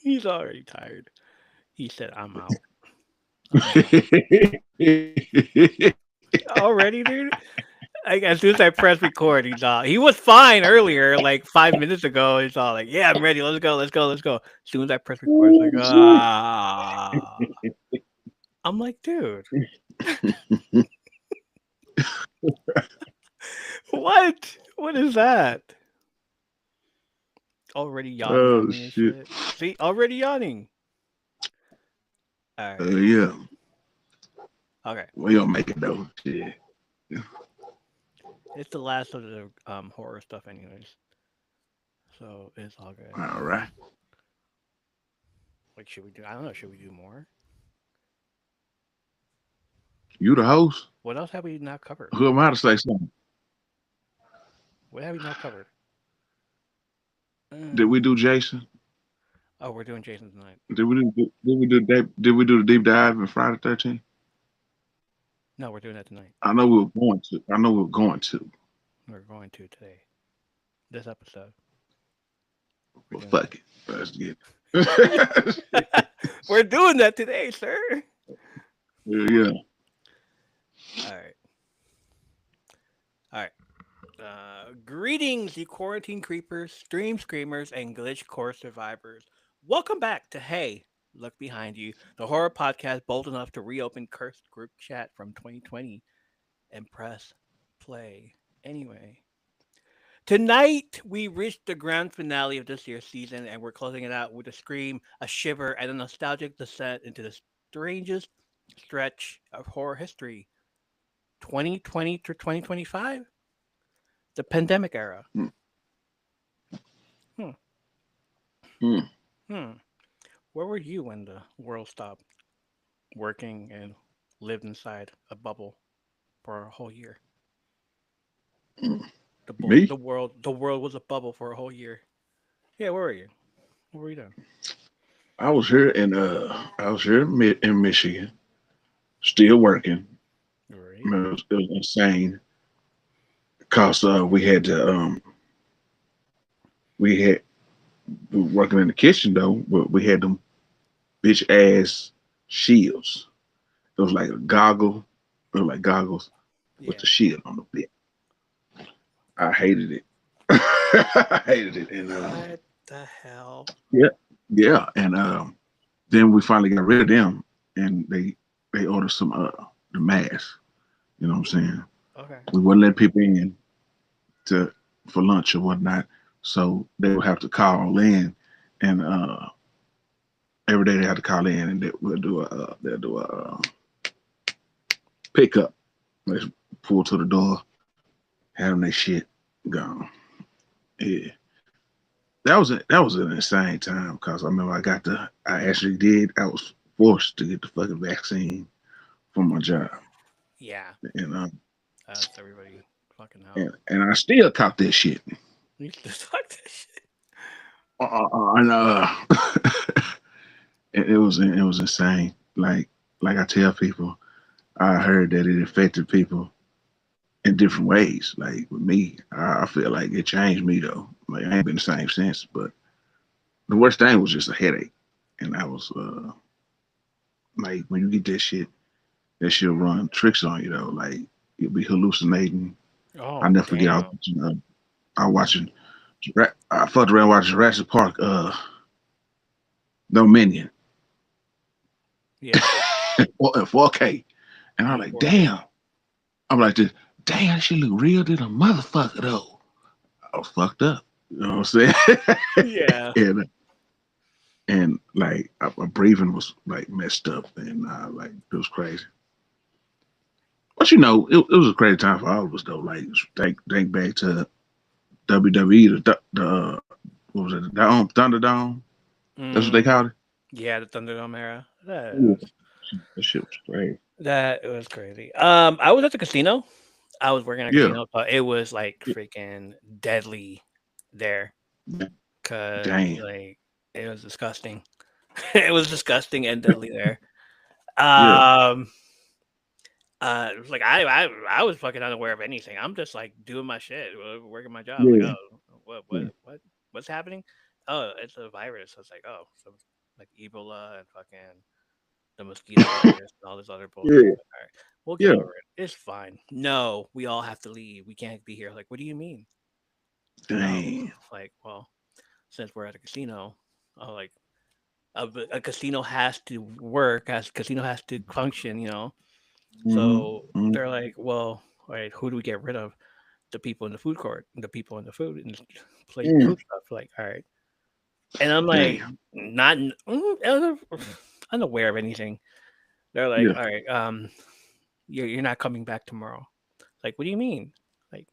He's already tired. He said, "I'm out. I'm out." Already, dude. Like as soon as I press record, he's all. He was fine earlier, like 5 minutes ago. He's all like, "Yeah, I'm ready. Let's go. Let's go. Let's go." As soon as I press record, it's Oh, like, shit. ah. I'm like, dude, what? What is that? Already yawning Oh on me and shit. shit. See, already yawning. All right. Yeah. Okay. We don't make it though. Shit. It's the last of the horror stuff, anyways. So it's all good. All right. Like, should we do? I don't know. Should we do more? You the host? What else have we not covered? Who am I to say something? What have we not covered? Did we Uh, do Jason? oh, we're doing Jason tonight. Did we do the deep dive in Friday 13th? No, we're doing that tonight. I know we were going to. I know we were going to. We're going to today. This episode, we're But doing fuck that. it. Let's get it. We're doing that today, sir. Yeah. All right. All right. Greetings, you quarantine creepers, stream screamers, and glitch core survivors. Welcome back to Hey, Look Behind You, the horror podcast bold enough to reopen cursed group chat from 2020 and press play. Anyway, tonight we reached the grand finale of this year's season, and we're closing it out with a scream, a shiver, and a nostalgic descent into the strangest stretch of horror history. 2020 to 2025, the pandemic era. Hmm. Hmm. Hmm. Hmm. Where were you when the world stopped working and lived inside a bubble for a whole year? Hmm. The Me? world was a bubble for a whole year. Yeah, where were you? What were you doing? I was here in Michigan, still working. Right. It was insane because we had we were working in the kitchen though, but we had them bitch ass shields. It was like a goggle, it was like goggles with Yeah. the shield on the bit. I hated it. I hated it, and What the hell? yeah, yeah, and then we finally got rid of them, and they ordered some the masks. You know what I'm saying? Okay. We wouldn't let people in to for lunch or whatnot, so they would have to call in, and every day they have to call in, and they'll do a pickup. They pull to the door, have them their shit gone. Yeah, that was an insane time because I remember I actually did I was forced to get the fucking vaccine from my job, Yeah. and That's everybody fucking hell. and I still caught that shit. You just talk that shit. And it was insane. Like I tell people, I heard that it affected people in different ways. Like with me, I feel like it changed me though. Like I ain't been the same since. But the worst thing was just a headache, and I was like when you get that shit run tricks on you though. Like you'll be hallucinating. I Oh never forget damn. I was watching I fucked around watching Jurassic Park Dominion Yeah. in 4K, and I'm In like, 4K. damn. I'm like this. Damn, she look real than a motherfucker though. I was fucked up. You know what I'm saying? Yeah. and like my breathing was like messed up, and like it was crazy. But it was a crazy time for all of us though. Like think back to WWE, what was it, the Thunderdome? That's what they Mm. called it. Yeah, the Thunderdome era. Yeah. That shit was crazy. That was crazy. I was at the casino. I was working at a Yeah. casino, but it was like freaking deadly there because Damn. like it was disgusting. It was disgusting and deadly there. Yeah. Um, it was like I was fucking unaware of anything. I'm just like doing my shit, working my job. Like, Yeah. oh, Yeah. what's happening? Oh, it's a virus. I was like, oh, so like Ebola and fucking the mosquito virus and all this other bullshit. Yeah, Like, all right, we'll get yeah. over it. It's fine. No, we all have to leave. We can't be here. Like, what do you mean? Oh, Dang. like, well, since we're at a casino, like a casino has to work, as casino has to function, you know. So Mm-hmm. they're like, well, all right, who do we get rid of? The people in the food court, the people in the food and plate Mm. food stuff. Like, all right, and I'm like, Damn. not unaware of anything. They're like, Yeah. all right, you're not coming back tomorrow. Like, what do you mean? Like,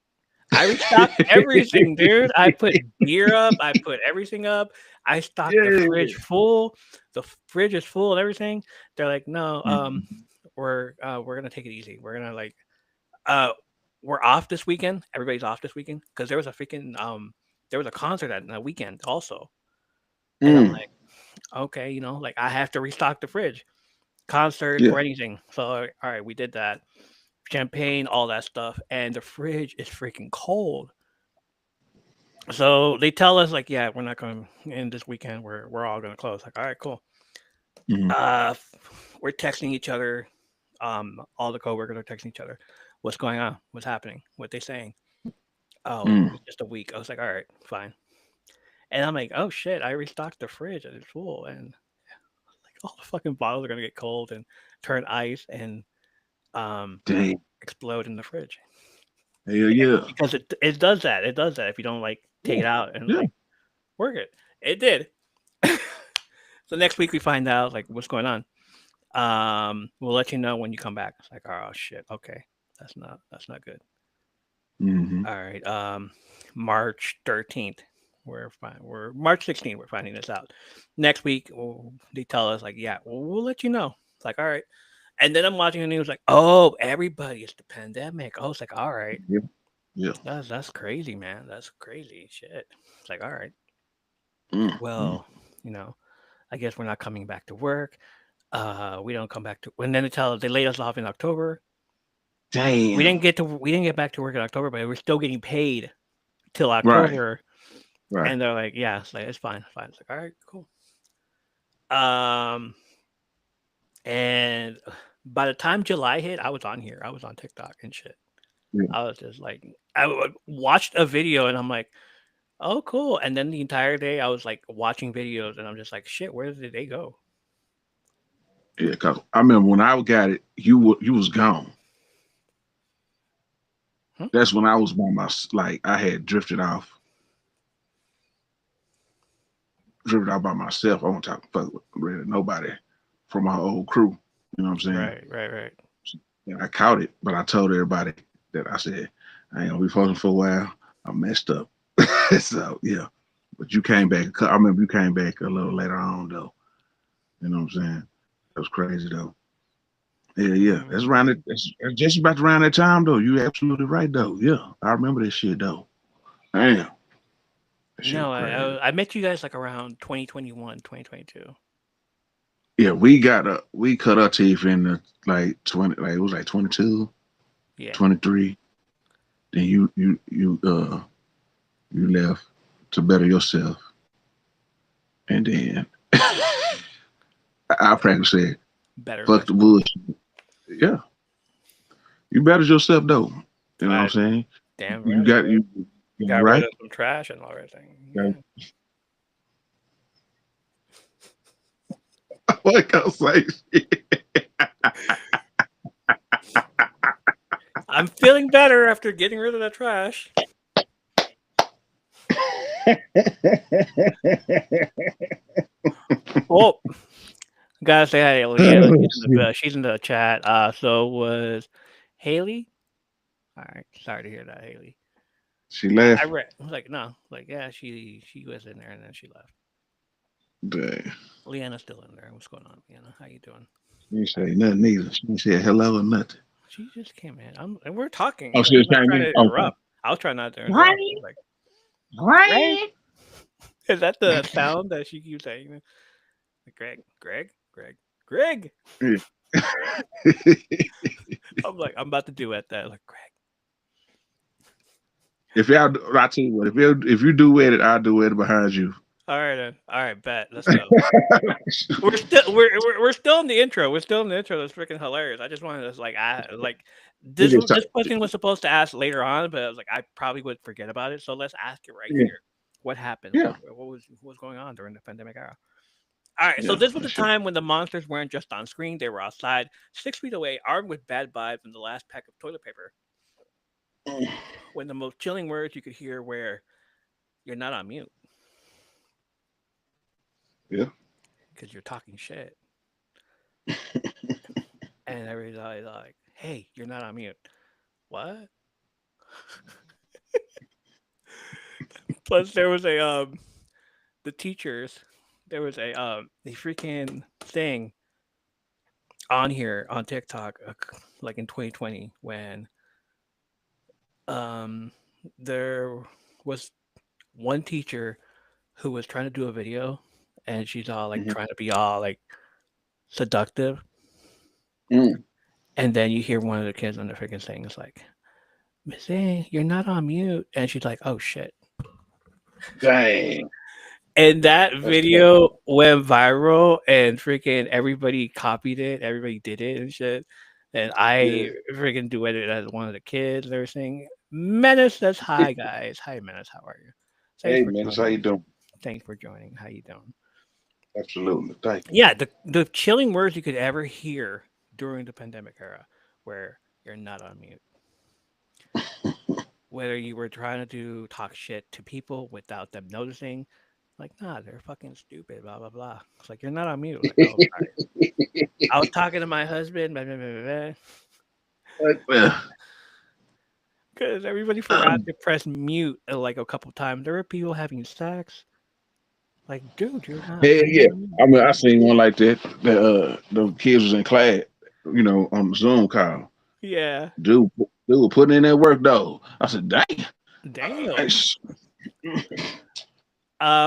I restocked everything, dude. I put beer up. I put everything up. I stocked the Yeah. fridge full. The fridge is full and everything. They're like, no, Mhm. we're gonna take it easy. We're gonna like, uh, we're off this weekend. Everybody's off this weekend because there was a freaking there was a concert that weekend also. And I'm Mm. like, okay, you know, like I have to restock the fridge, concert Yeah. or anything. So all right, we did that. Champagne, all that stuff, and the fridge is freaking cold. So they tell us like, yeah, we're not going in this weekend. We're all gonna close. Like, all right, cool. Mhm. We're texting each other. All the coworkers are texting each other. What's going on? What's happening? What they saying? Oh, Mm. it's just a week. I was like, all right, fine. And I'm like, oh shit, I restocked the fridge and it's full, and like all the fucking bottles are gonna get cold and turn ice and um Dang. explode in the fridge. Hell yeah. Because it does that. It does that if you don't like take Yeah. it out and Yeah. like work it. It did. So next week we find out like what's going on. We'll let you know when you come back. It's like, oh shit, okay, that's not good. Mm-hmm. All right, March 13th. We're fine. We're March 16th. We're finding this out. Next week, they tell us like, yeah, we'll let you know. It's like, all right. And then I'm watching the news like, oh, everybody, it's the pandemic. Oh, it's like, all right, Yeah. Yeah. that's crazy, man. That's crazy shit. It's like, all right, Mm. Mm. well, you know, I guess we're not coming back to work. We don't come back to. And then they laid us off in October. Damn. We didn't get back to work in October, but we're still getting paid till Right. October. Right. And they're like, yeah, it's like it's fine, it's fine. It's like, all right, cool. Um, and by the time July hit, I was on here. I was on TikTok and shit. Yeah. I was just like, watched a video and I'm like, oh, cool. And then the entire day I was like watching videos and I'm just like, shit, where did they go? Yeah. Cause I remember when I got it, you was gone. Hmm? That's when I was by my like I had drifted out by myself. I won't talk fuck with really nobody from my old crew. You know what I'm saying? Right, right, right. And I caught it, but I told everybody that I said I ain't gonna be posting for a while. I messed up. So yeah. But you came back. I remember you came back a little later on though. You know what I'm saying? That was crazy though. Yeah, yeah. That's Mm. around it. That's just about around that time though. You absolutely right though. Yeah, I remember that shit though. Damn, that shit No, was crazy. I met you guys like around 2021, 2022. Yeah, we cut our teeth in the like 20, like it was like 22, Yeah. 23. Then you left to better yourself, and then I practically said, Better "Fuck the myself. bullshit." Yeah, you bettered yourself though. You know what I'm I saying? damn You right. got you Got rid right. of some trash and everything. Yeah. Yeah. What can I say? I'm feeling better after getting rid of the trash. Oh, gotta say hi to Leanna. Oh, She's in the chat. So was Haley. All right. Sorry to hear that, Haley. she I left. read. I was like, no. Like, yeah, she was in there and then she left. Dang. Leanna's still in there. What's going on, Leanna? How you doing? She didn't All say right. nothing either. She didn't say hello or nothing. She just came in. And we're talking. Oh, Like, she I'm just not came trying in. to Okay. interrupt. I was trying not to Right. interrupt. Like, Greg. Right. Is that the sound that she keeps saying? Like, Greg. Yeah. I'm like, I'm about to duet that. Like, Greg. If y'all, I tell you what, if you do edit, I'll do it behind you. All right, then. All right, bet. Let's go. We're still in the intro. We're still in the intro. That's freaking hilarious. I just wanted to like We just this talk- question was supposed to ask later on, but I was like I probably would forget about it. So let's ask it right yeah, here. What happened? yeah, What was going on during the pandemic era? All right, so yeah, this was for the sure. time when the monsters weren't just on screen; they were outside, 6 feet away, armed with bad vibes and the last pack of toilet paper. Mm, When the most chilling words you could hear were, "You're not on mute yeah. because you're talking shit," and everybody's like, "Hey, you're not on mute." What? Plus, there was the teachers. There was a freaking thing on here on TikTok, like in 2020 when um there was one teacher who was trying to do a video, and she's all like Mhm. trying to be all like seductive, Mm, and then you hear one of the kids on the freaking thing is like, "Miss A, you're not on mute," and she's like, "Oh shit." dang, And that that's crazy. video went viral and freaking everybody copied it, everybody did it and shit. And Yeah. I freaking duetted as one of the kids and everything. Menace says hi guys. Hi Menace, how are you? Thanks Hey for man, that's how you joining. doing? Thanks for joining. How you doing? Absolutely. Thank Yeah, the chilling words you could ever hear during the pandemic era where you're not on mute. Whether you were trying to talk shit to people without them noticing, like, nah, they're fucking stupid, blah blah blah. It's like you're not on mute. Like, oh, you. sorry. I was talking to my husband, Well, because everybody forgot to press mute like a couple times. There were people having sex. Like, dude, hell you're yeah. not on mute. I mean, I seen one like that. The kids was in class, on the Zoom call. Yeah, Dude, dude was putting in that work though. I said, dang, damn. that's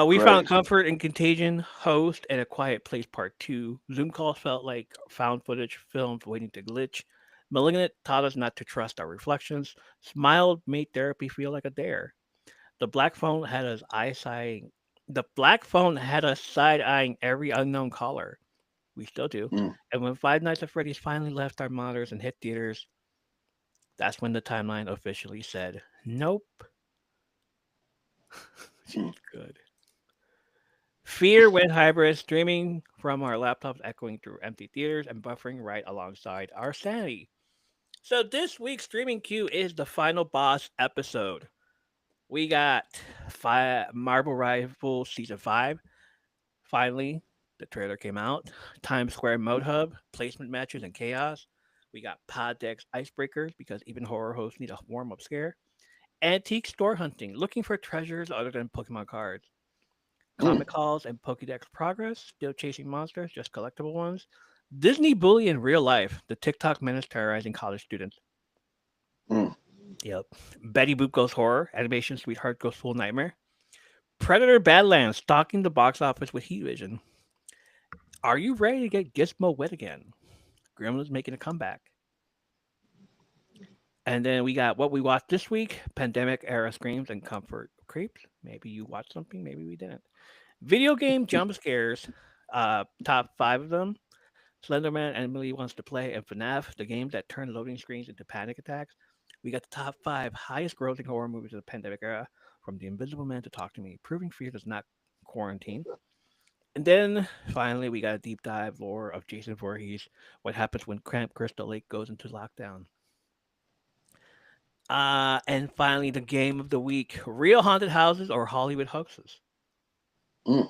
We found crazy. comfort in Contagion, Host, and A Quiet Place Part 2. Zoom calls felt like found footage filmed waiting to glitch. Malignant taught us not to trust our reflections. Smiled made therapy feel like a dare. The black phone had us the black phone had us side eyeing every unknown caller. We still do. Mm, And when Five Nights at Freddy's finally left our monitors and hit theaters, that's when the timeline officially said, "Nope, she's mm, good." Fear went hybrid, streaming from our laptops, echoing through empty theaters, and buffering right alongside our sanity. So this week's streaming queue is the final boss episode. We got Marble Rivals Season 5. Finally, the trailer came out. Times Square Mode Hub, placement matches and chaos. We got pod decks icebreakers because even horror hosts need a warm up scare. Antique store hunting, looking for treasures other than Pokemon cards. mm, Comic calls and Pokédex progress, still chasing monsters, just collectible ones. Disney bully in real life, the TikTok menace terrorizing college students. mm. Yep. Betty Boop goes horror, animation sweetheart goes full nightmare. Predator Badlands stalking the box office with heat vision. Are you ready to get Gizmo wet again? Gremlins making a comeback. And then we got what we watched this week: pandemic era screams and comfort creeps. Maybe you watched something, maybe we didn't. Video game jump scares. Top five of them: Slenderman, Emily Wants to Play, and FNAF, the games that turn loading screens into panic attacks. We got the top five highest grossing horror movies of the pandemic era, from The Invisible Man to Talk to Me, proving fear does not quarantine. And then finally, we got a deep dive lore of Jason Voorhees, what happens when Camp Crystal Lake goes into lockdown. And finally, the game of the week: real haunted houses or Hollywood hoaxes. Mm.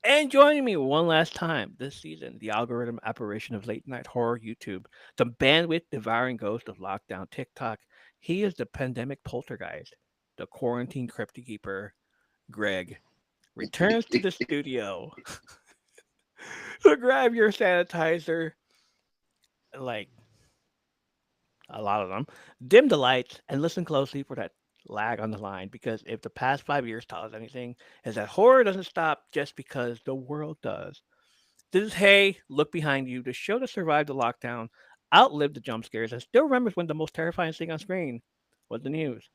And joining me one last time this season, the algorithm apparition of late night horror YouTube, the bandwidth devouring ghost of lockdown TikTok. He is the pandemic poltergeist, the quarantine cryptic keeper, Greg, returns to the studio. So grab your sanitizer, like a lot of them, dim the lights, and listen closely for that lag on the line. Because if the past 5 years taught us anything, is that horror doesn't stop just because the world does. This is Hey, look behind you, the show that survived the lockdown, outlived the jump scares, and still remembers when the most terrifying thing on screen was the news.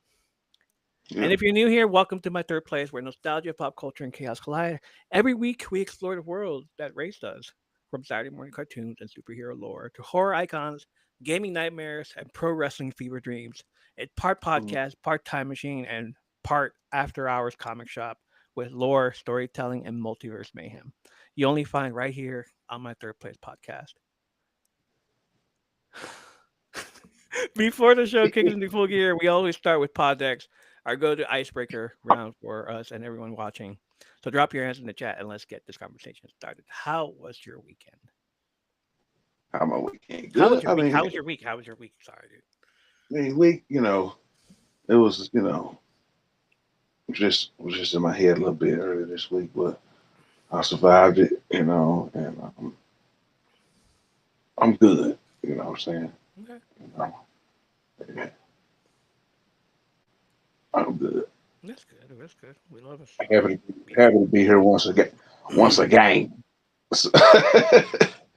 And Yeah. if you're new here, welcome to my third place where nostalgia, pop culture, and chaos collide. Every week, we explore the world that raised us, from Saturday morning cartoons and superhero lore to horror icons, gaming nightmares, and pro wrestling fever dreams. It's part Mhm. podcast, part time machine, and part after hours comic shop with lore, storytelling, and multiverse mayhem. You only find right here on my third place podcast. Before the show kicks into full gear, we always start with pod decks, our go-to icebreaker round for us and everyone watching. So drop your hands in the chat and let's get this conversation started. How was your weekend? How my weekend? How was Good. your week? How was your week? How was your week? Sorry, dude. Week, it was, just was just in my head a little bit earlier this week, but I survived it, and I'm good. You know what I'm saying? Okay, You know, yeah, I'm good. that's good. That's good. We love us. Happy to, Be happy to be here once again. Once again.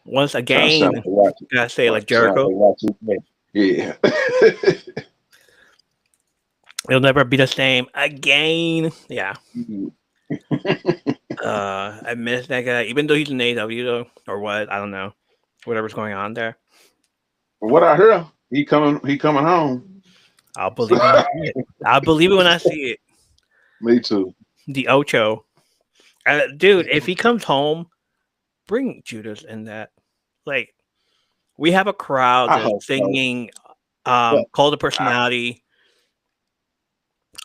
once Sound again. like watching. Gotta say it like Sound like Jericho. watching. Yeah. It'll never be the same again. Yeah. I miss that guy, even though he's in AW though, or what? I don't know. Whatever's going on there. From what I hear, he coming home. I'll believe when I see it. I'll believe it when I see it. Me too. The Ocho. Dude, if he comes home, bring Judas in that. Like, we have a crowd I that's hope so. singing But Call the I, Personality,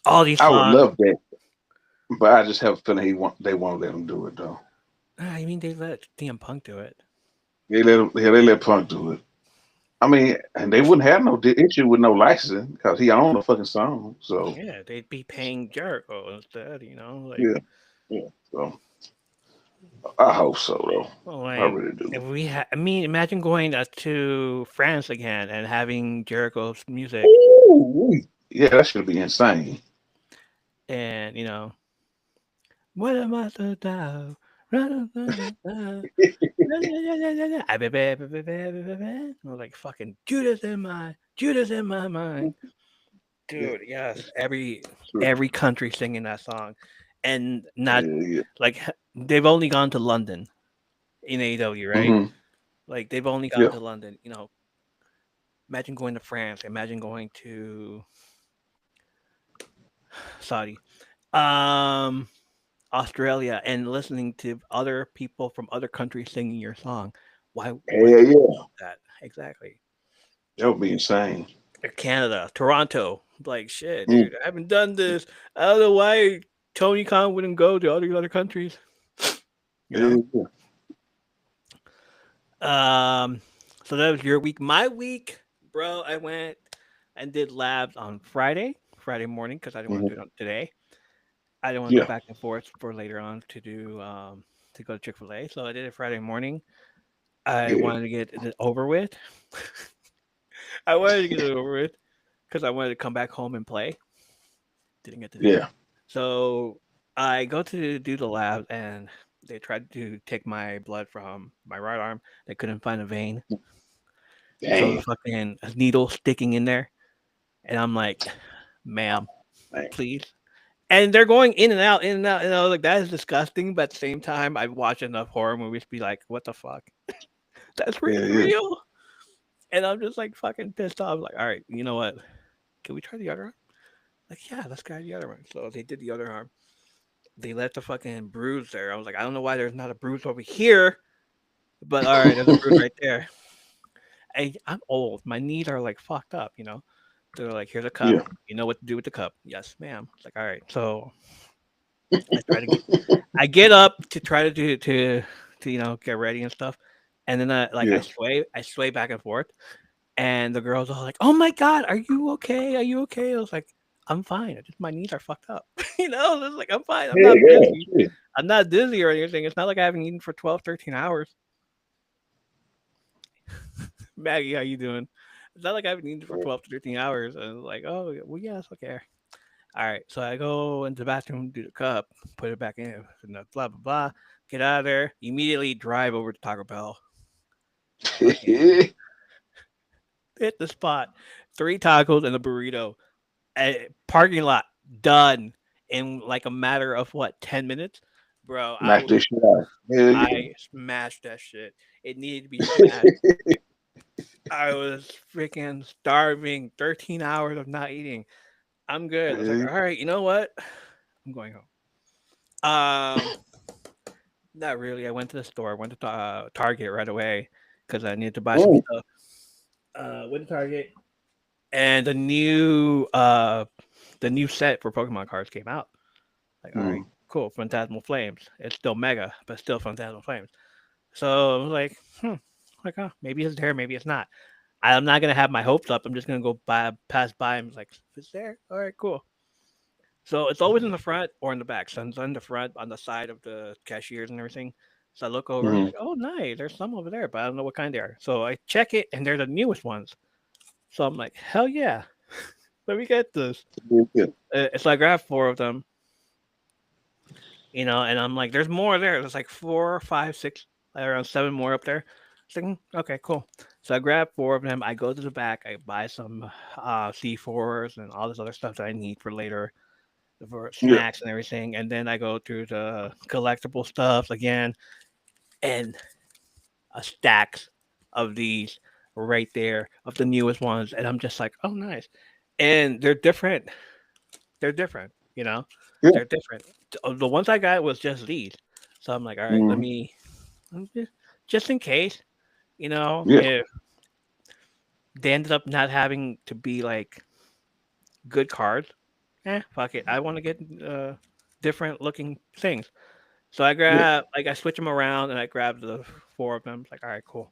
all these I would songs. love that, but I just have a feeling they won't let him do it though. I mean, they let CM Punk do it. They let Punk do it. I mean, and they wouldn't have no issue with no licensing because he owned the fucking song. So Yeah, they'd be paying Jericho instead, like, yeah, yeah. So I hope so though. well, I like, really do. if I mean, imagine going to France again and having Jericho's music Ooh, yeah, that should be insane. and, what am I to do? I was like, fucking Judas in my mind, Yeah, dude. Yes, every true. country singing that song, and not Yeah, yeah. like they've only gone to London in AEW, right? Mm-hmm. Like they've only gone Yeah. to London. Imagine going to France. Imagine going to Saudi, um, Australia, and listening to other people from other countries singing your song. Why Hell wouldn't you yeah. love that? Exactly. That would be insane. Canada, Toronto. Like shit, Mm. dude. I haven't done this. I don't know why Tony Khan wouldn't go to all these other countries. You know. Hell yeah. Um. So that was your week. My week, bro. I went and did labs on Friday morning because I didn't want to Mm-hmm. do it on today. I didn't want to go Yeah. back and forth for later on to do to go to Chick-fil-A. So I did it Friday morning. I Yeah. wanted to get it over with. I wanted to get it over with because I wanted to come back home and play. Didn't get to do Yeah. that. So I go to do the lab and they tried to take my blood from my right arm. They couldn't find a vein. So the Damn. fucking needle sticking in there. And I'm like, ma'am, Damn. please. And they're going in and out, in and out. And I was like, that is disgusting. But at the same time, I've watched enough horror movies to be like, what the fuck? That's Yeah. really Yeah. real. And I'm just like fucking pissed off. Like, all right, you know what? Can we try the other arm? Like, yeah, let's try the other one. So they did the other arm. They left the fucking bruise there. I was like, I don't know why there's not a bruise over here, but all right, there's a bruise right there. I'm old. My knees are like fucked up, you know. They're like, here's a cup. Yeah. You know what to do with the cup? Yes, ma'am. It's like, all right. So I try to get, I get up to try to do to get ready and stuff, and then I Yeah. sway back and forth, and the girls are like, "Oh my god, are you okay? Are you okay?" I was like, "I'm fine. Just my knees are fucked up." It's like I'm fine. I'm Yeah. not Yeah. dizzy. Shit. I'm not dizzy or anything. It's not like I haven't eaten for 12, 13 hours. Maggie, how you doing? It's not like I haven't eaten for 12 to 13 hours. And it's like, oh, well, yeah, it's okay. All right. So I go into the bathroom, do the cup, put it back in, and blah, blah, blah. Get out of there. Immediately drive over to Taco Bell. Fucking hit the spot. 3 tacos and a burrito. Parking lot. done in like a matter of what 10 minutes, bro. Knock this shit out. Hell yeah. I smashed that shit. It needed to be smashed. I was freaking starving. 13 hours of not eating. I'm good. I was like, Hell all right, you know what? I'm going home. Um, Not really. I went to the store. Went to Target right away because I needed to buy yeah. some stuff. Went to Target, and the new set for Pokemon cards came out. Like, all right, Mm. cool. Phantasmal Flames. It's still Mega, but still Phantasmal Flames. So I was like, like, oh, maybe it's there, maybe it's not. I'm not gonna have my hopes up. I'm just gonna go pass by, and like, if it's there, all right, cool. So it's always in the front or in the back. So it's on the front, on the side of the cashiers and everything. So I look over, I'm Mm. like, oh, nice. There's some over there, but I don't know what kind they are. So I check it, and they're the newest ones. So I'm like, hell yeah, let me get this. Yeah. So I grabbed four of them, and I'm like, there's more there. There's like four, five, six, around seven more up there. It's like, okay, cool. So I grab four of them. I go to the back. I buy some C4s and all this other stuff that I need for later for Yeah. snacks and everything. And then I go through the collectible stuff again and a stacks of these right there of the newest ones. And I'm just like, oh, nice. And they're different. They're different, Yeah. they're different. The ones I got was just these. So I'm like, all right, Mm. let me just in case, Yeah. if they ended up not having to be like good cards, fuck it. I want to get different looking things. So Yeah. I switch them around and I grab the four of them. It's like, all right, cool.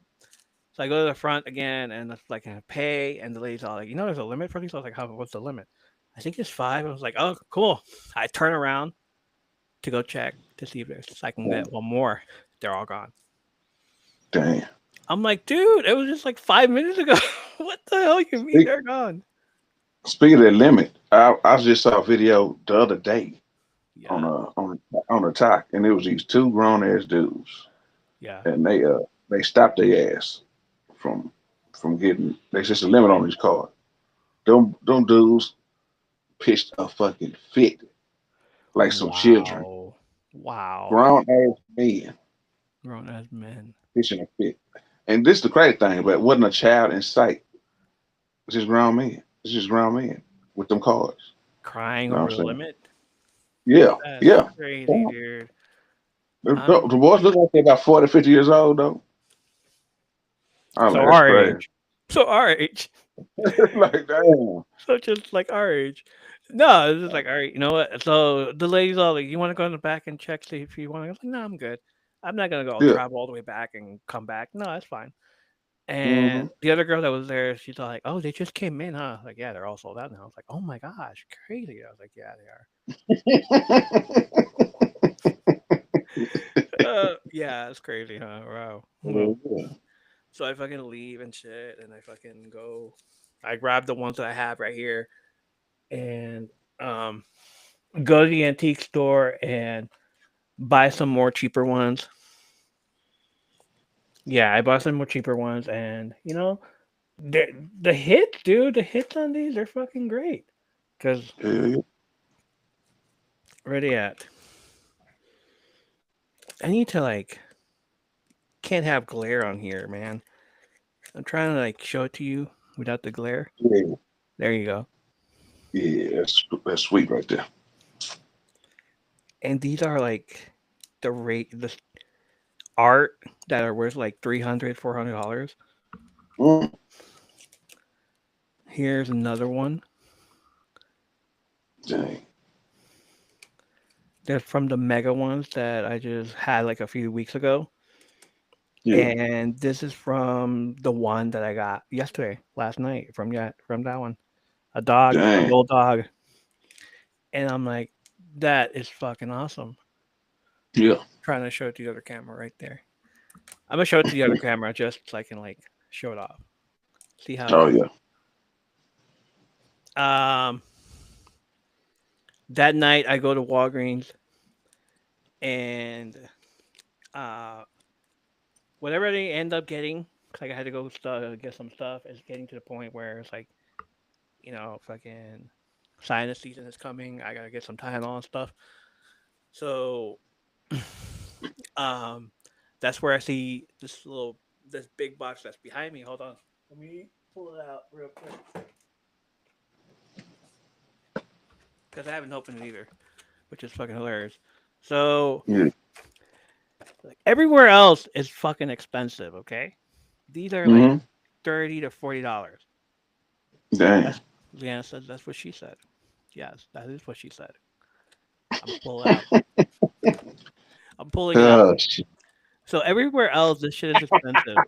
So I go to the front again and it's like, pay. And the lady's all like, there's a limit for these. I was like, what's the limit? I think it's five. I was like, oh, cool. I turn around to go check to see if I can get one more. They're all gone. Damn. I'm like, dude, it was just like 5 minutes ago. What the hell you mean Speak, they're gone? speaking of that limit, I just saw a video the other day on Yeah, a talk, and it was these two grown ass dudes, yeah. and they stopped their ass from getting. They just a limit on these cars. Them dudes pitched a fucking fit like some children, Wow. Wow. grown ass men Grown as men. pitching a fit. And this is the crazy thing, but it wasn't a child in sight. It's just grown men. It's just grown men with them cars. Crying You know over what the I'm saying? limit? Yeah, That's yeah. crazy, dude. The I'm boys look like they're about 40, 50 years old though. I'm so like, that's our crazy. age. So our age. Like, damn. So just like our age. No, it's just like, all right, you know what? So the lady's all like, you want to go in the back and check, see if you want to? I was like, no, I'm good. I'm not gonna go Yeah. travel all the way back and come back. No, that's fine. Hmm. And the other girl that was there, she's all like, "Oh, they just came in, huh?" Like, yeah, they're all sold out now. I was like, "Oh my gosh, crazy!" I was like, "Yeah, they are." Yeah, it's crazy, huh? Wow. So I fucking leave and shit, and I fucking go. I grab the ones that I have right here, and um, go to the antique store and buy some more cheaper ones. Yeah, I bought some more cheaper ones, and the the hits, dude, the hits on these are fucking great. Cause Yeah. where they at? I need to like can't have glare on here, man. I'm trying to like show it to you without the glare. Yeah. There you go. Yeah. That's sweet right there. And these are like the art that are worth like $300, $400. Mm. Here's another one. Dang. They're from the mega ones that I just had like a few weeks ago. Yeah. And this is from the one that I got yesterday, last night from that one. A Dang. gold dog. And I'm like, that is fucking awesome. Yeah. Trying to show it to the other camera right there. I'm gonna show it to the other camera just so I can like show it off. See how it Oh is. yeah. Um, that night I go to Walgreens and uh, whatever they end up getting, cause I had to get some stuff. Is getting to the point where it's like, fucking sinus season is coming. I gotta get some Tylenol and stuff. So, um, that's where I see this big box that's behind me. Hold on, let me pull it out real quick because I haven't opened it either, which is fucking hilarious. So, Yeah. like, everywhere else is fucking expensive. Okay, these are like Mm-hmm. $30 to $40. Damn. That's Leanna says that's what she said. Yes, that is what she said. I'm pull it out. I'm pulling it out. Oh shit. So everywhere else, this shit is expensive.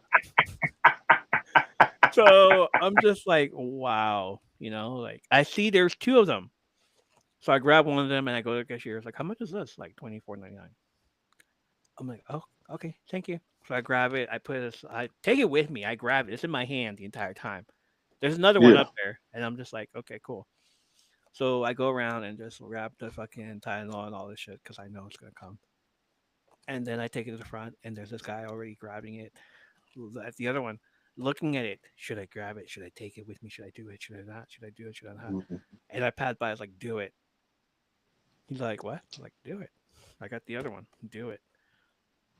So I'm just like, wow, like I see there's two of them. So I grab one of them and I go to the cashier. It's like, how much is this? Like 24.99. I'm like, oh, okay, thank you. So I grab it. I put it. I take it with me. I grab it. It's in my hand the entire time. There's another one Yeah. up there, and I'm just like, okay, cool. So I go around and just grab the fucking Tylenol and all this shit because I know it's gonna come. And then I take it to the front, and there's this guy already grabbing it. At the other one, looking at it. Should I grab it? Should I take it with me? Should I do it? Should I not? Should I do it? Should I not? Mhm. And I passed by. I was like, do it. He's like, what? I was like, do it. I got the other one. Do it.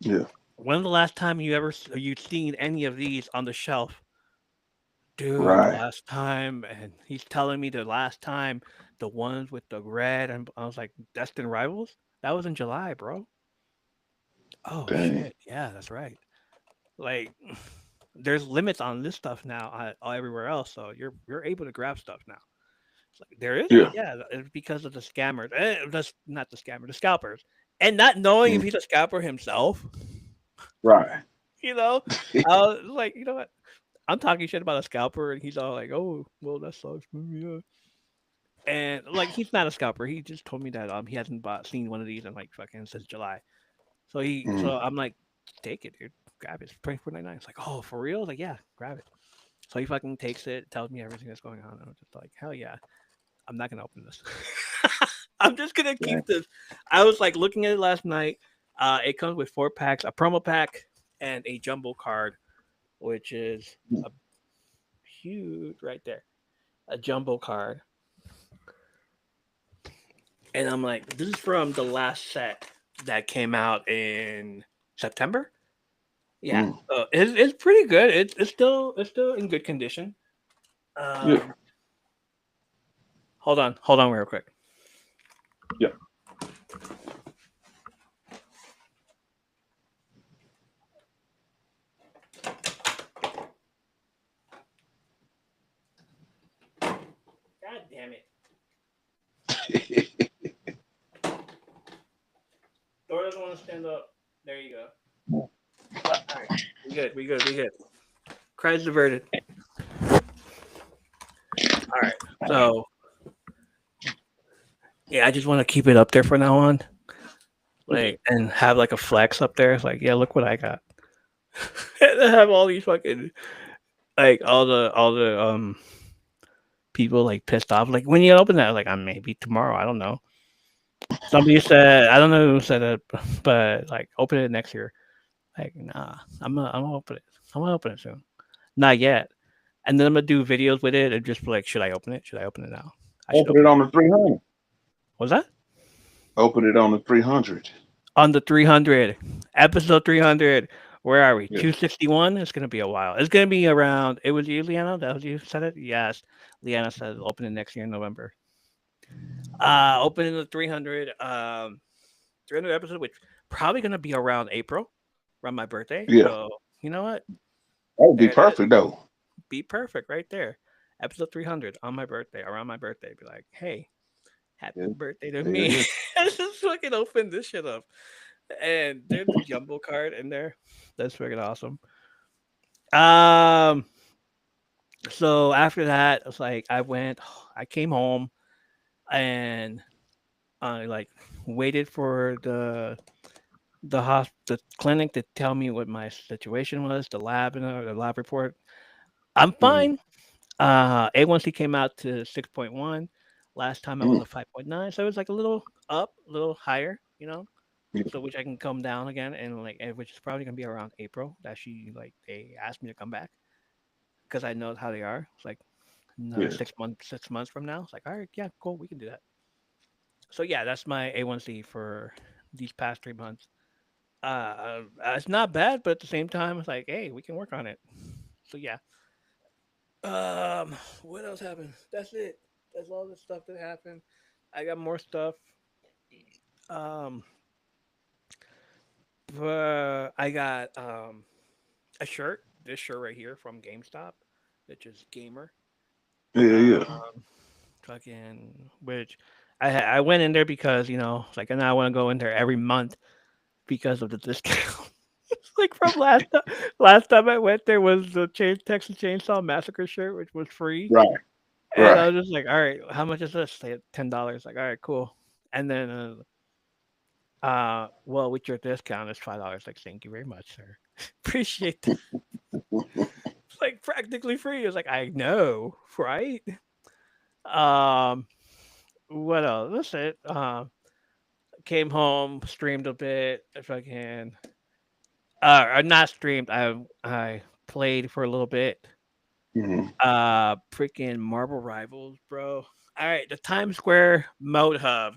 Yeah. When the last time you seen any of these on the shelf? Dude, the Right. last time, and he's telling me the last time, the ones with the red, and I was like, Destined Rivals? That was in July, bro. Oh Dang. shit, yeah, that's right. Like, there's limits on this stuff now, everywhere else, so you're able to grab stuff now. It's like there is, Yeah. yeah, it's because of the scammers. That's not the scammer, the scalpers, and not knowing if Mm. he's a scalper himself. Right. You know, I was like, you know what? I'm talking shit about a scalper, and he's all like, "Oh, well, that sucks." Yeah. And like he's not a scalper. He just told me that he hasn't seen one of these in like fucking since July. Mm. So I'm like, take it, dude. Grab it. It's 24.99. It's like, oh, for real? I was like, yeah, grab it. So he fucking takes it, tells me everything that's going on. And I'm just like, hell yeah. I'm not gonna open this. I'm just gonna Dang. keep this. I was like looking at it last night. It comes with 4 packs, a promo pack, and a jumbo card, which is a huge right there. A jumbo card. And I'm like, this is from the last set that came out in September. Yeah, Mm. it's pretty good. It's still in good condition. Yeah. Um, hold on, real quick. Yeah. God damn it, Thor doesn't want to stand up. There you go. All right, we good. We good. We good. Cries diverted. All right. So yeah, I just want to keep it up there for now on, Okay. like, and have like a flex up there. It's like, yeah, look what I got. And have all these fucking like all the people like pissed off. Like when you open that, like maybe tomorrow. I don't know. Somebody said I don't know who said it, but like open it next year. Like nah, I'm gonna open it. I'm gonna open it soon. Not yet. And then I'm gonna do videos with it and just be like, should I open it? Should I open it now? I should Open it open it. on the 300. What was that? Open it on the 300. On the 300 episode 300. Where are we? Yeah. 261. It's gonna be a while. It's gonna be around. It was you, Liana. That was you said it. Yes, Liana said open it next year in November. Opening the 300. 300 episode, which probably gonna be around April, around my birthday. Yeah. So you know what? That would be There it is. perfect though. Be perfect right there. Episode 300 on my birthday, around my birthday. Be like, hey, happy Yeah. birthday to Yeah. me. Yeah. Let's just fucking open this shit up. And there's the jumbo card in there. That's freaking awesome. Um, so after that, it's like I came home and I like waited for the clinic to tell me what my situation was, the lab and the lab report. I'm Mm-hmm. fine. A1C came out to 6.1. Last time I was Mm. a 5.9, so it was like a little up, a little higher. Yeah. So which I can come down again and like which is probably gonna be around April that they asked me to come back because I know how they are. It's like No, Yeah. 6 months. 6 months from now. It's like, all right, yeah, cool, we can do that. So yeah, that's my A1C for these past 3 months. It's not bad, but at the same time, it's like, hey, we can work on it. So yeah. What else happened? That's it. That's all the stuff that happened. I got more stuff. Um, but I got a shirt. This shirt right here from GameStop, which is gamer. Yeah, Um, yeah. fucking which I went in there because like, and I want to go in there every month because of the discount. Like from last time I went there was the Texas Chainsaw Massacre shirt, which was free. Right, And I right. was just like, all right, how much is this? Like $10. Like, all right, cool. And then, well, with your discount, it's $5. Like, thank you very much, sir. Appreciate that. It's like practically free. It's like, I know, right? Um, what else? That's it. Came home, streamed a bit. If I can, not streamed. I played for a little bit. Hmm. Freaking Marvel Rivals, bro. All right, the Times Square Mode Hub.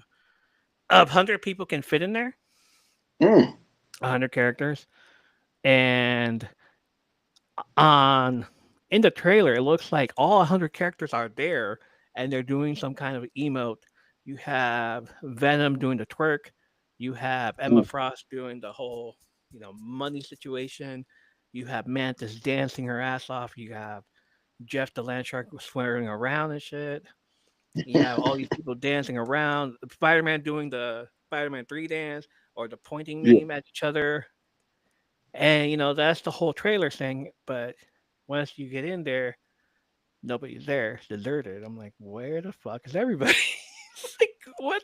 100 people can fit in there. Mm. 100 characters. And on in the trailer, it looks like all 100 characters are there and they're doing some kind of emote. You have Venom doing the twerk. You have Emma Mm. Frost doing the whole, money situation. You have Mantis dancing her ass off. You have Jeff the Land Shark swearing around and shit. You have all these people dancing around. Spider Man doing the Spider Man 3 dance or the pointing Yeah, meme at each other. And that's the whole trailer thing. But once you get in there, nobody's there. It's deserted. I'm like, where the fuck is everybody? It's like, what?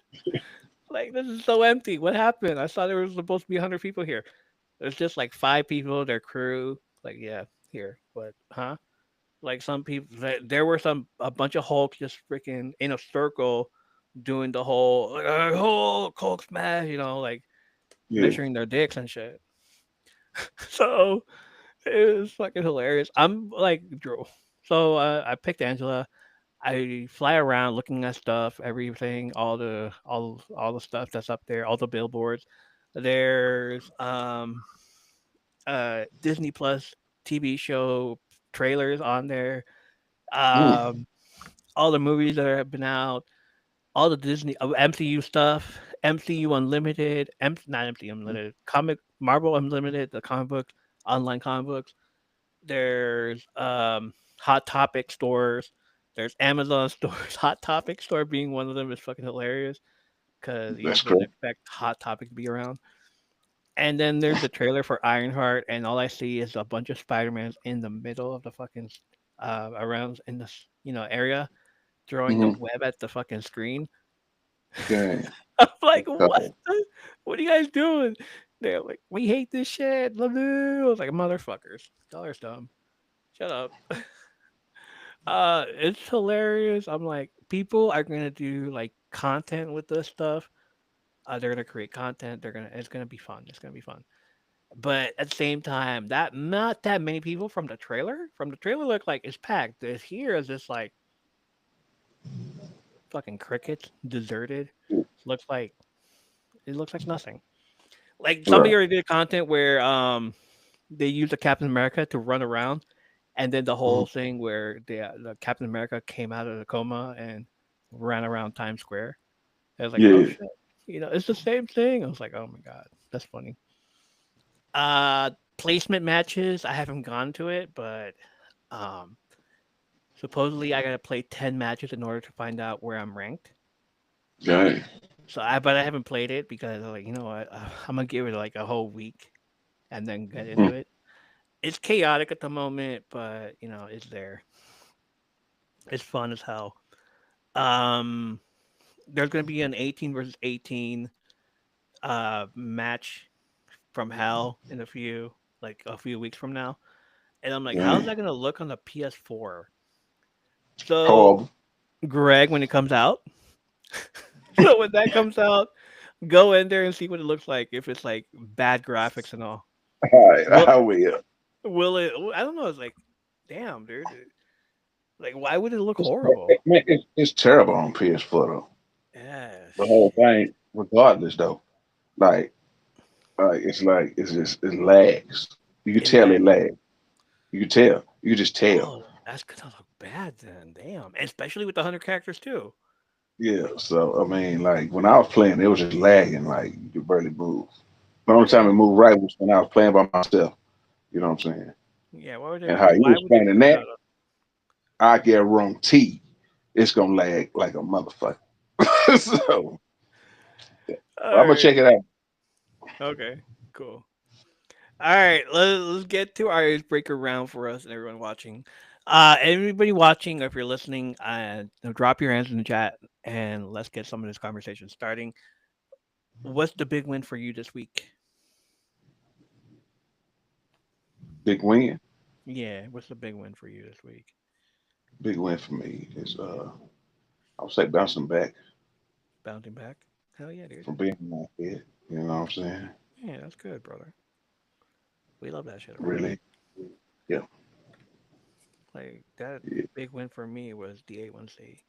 Like, this is so empty. What happened? I thought there was supposed to be 100 people here. There's just like 5 people, their crew. Like, yeah, here. What? Huh? Like, some people, there were a bunch of Hulks just freaking in a circle doing the whole, Hulk smash, like yeah. measuring their dicks and shit. So it was fucking hilarious. I'm like, so I picked Angela. I fly around looking at stuff, everything, all the stuff that's up there, all the billboards. There's Disney Plus TV show trailers on there. Mm. Um, all the movies that have been out, all the Disney MCU stuff, MCU Unlimited, not MCU Unlimited, comic Marvel Unlimited, the comic book, online comic books. There's Hot Topic stores. There's Amazon stores. Hot Topic store being one of them is fucking hilarious because you That's wouldn't cool. expect Hot Topic to be around. And then there's the trailer for Ironheart, and all I see is a bunch of Spider-Mans in the middle of the fucking around in this area, throwing the Hmm. web at the fucking screen. Dang. I'm like, That's what? cool. What are you guys doing? They're like, we hate this shit. Blah, blah. I was like, motherfuckers, y'all are dumb. Shut up. It's hilarious. I'm like, people are gonna do like content with this stuff. They're gonna create content. It's gonna be fun. It's gonna be fun. But at the same time, that not that many people from the trailer. From the trailer, look like it's packed. This here is just like fucking crickets, deserted. Looks like it looks like nothing. Like somebody Right. already did content where they used the Captain America to run around, and then the Mhm. whole thing where the Captain America came out of the coma and ran around Times Square. I was like, oh Yeah. shit, it's the same thing. I was like, oh my god, that's funny. Placement matches. I haven't gone to it, but um, supposedly I gotta play 10 matches in order to find out where I'm ranked. Dang. But I haven't played it because I'm like, you know what, I'm gonna give it like a whole week and then get into Mm. it. It's chaotic at the moment, but it's there. It's fun as hell. Um, there's gonna be an 18 versus 18 match from hell in a few weeks from now, and I'm like, how's Dang. that gonna look on the PS4? So, Horrible. Greg, when it comes out, so when that comes out, go in there and see what it looks like. If it's like bad graphics and all, All right. will I will. will it? I don't know. It's like, damn, dude. Like, why would it look It's, horrible? man, it's terrible on PS4 though. Yeah, The whole shit. thing, regardless though, like like it's just it lags. You can It tell lag. it lags. You can tell. You can just tell. Oh, that's gonna look bad then. Damn. Especially with the 100 characters too. Yeah. So I mean, like when I was playing, it was just lagging. Like you could barely move. The only time Yeah. it moved right was when I was playing by myself. You know what I'm saying? Yeah. Why would they And how put? you Why would they explaining put that, that up? I guarantee it's gonna lag like a motherfucker. So All but I'm gonna right. check it out. Okay. Cool. All right. Let's get to our icebreaker round for us and everyone watching. Everybody watching, if you're listening, drop your hands in the chat and let's get some of this conversation starting. What's the big win for you this week? Big win. Yeah. What's the big win for you this week? Big win for me is I would say bouncing back Bouncing back. Hell yeah, dude. from being in my head. You know what I'm saying? Yeah, that's good, brother. We love that shit around here. Really? Yeah. Like that Yeah. big win for me was the A1C.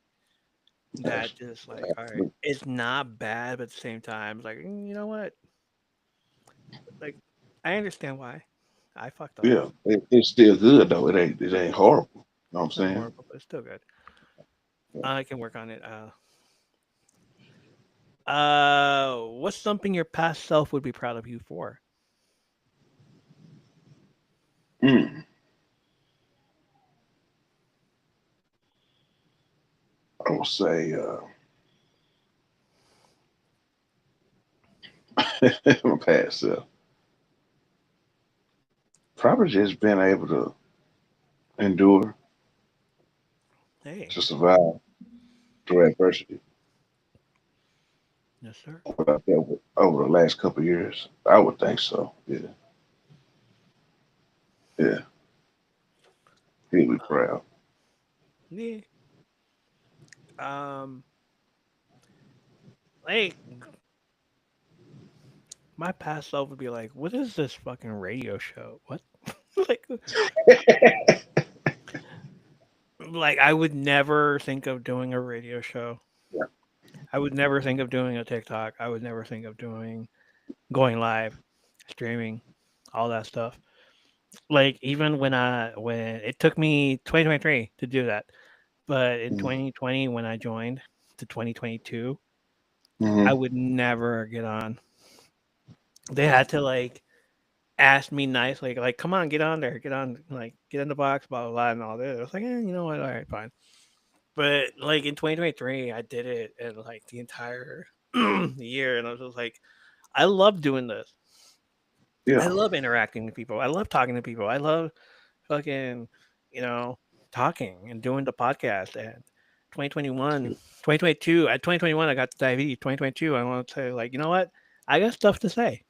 That's, That just like, all right, it's not bad, but at the same time, it's like, you know what? Like, I understand why. I fucked up. yeah. It's still good though. It ain't horrible. You know what I'm It's not saying? horrible, but it's still good. Yeah. I can work on it. What's something your past self would be proud of you for? Mm. I would say my past self. Probably just being able to endure Hey, to survive through adversity. yes, sir. What I've dealt with over the last couple of years. I would think so. Yeah. Yeah. He'll be Uh, proud. yeah. Um, like my past self would be like, "What is this fucking radio show? What?" like, I would never think of doing a radio show. Yeah. I would never think of doing a TikTok. I would never think of doing going live, streaming, all that stuff. Like even when it took me 2023 to do that, but in Mm-hmm. 2020 when I joined to 2022, I Mm-hmm. would never get on. They had to ask me nicely, like, come on, get on there, get on, like, get in the box, blah blah blah, and all this. I was like, you know what, all right, fine. But like in 2023, I did it and like the entire year, and I was just like, I love doing this. I Yeah. love interacting with people. I love talking to people. I love fucking, you know, talking and doing the podcast. And 2021, 2022, at 2021, I got the diabetes. 2022, I want to say, like, you know what? I got stuff to say.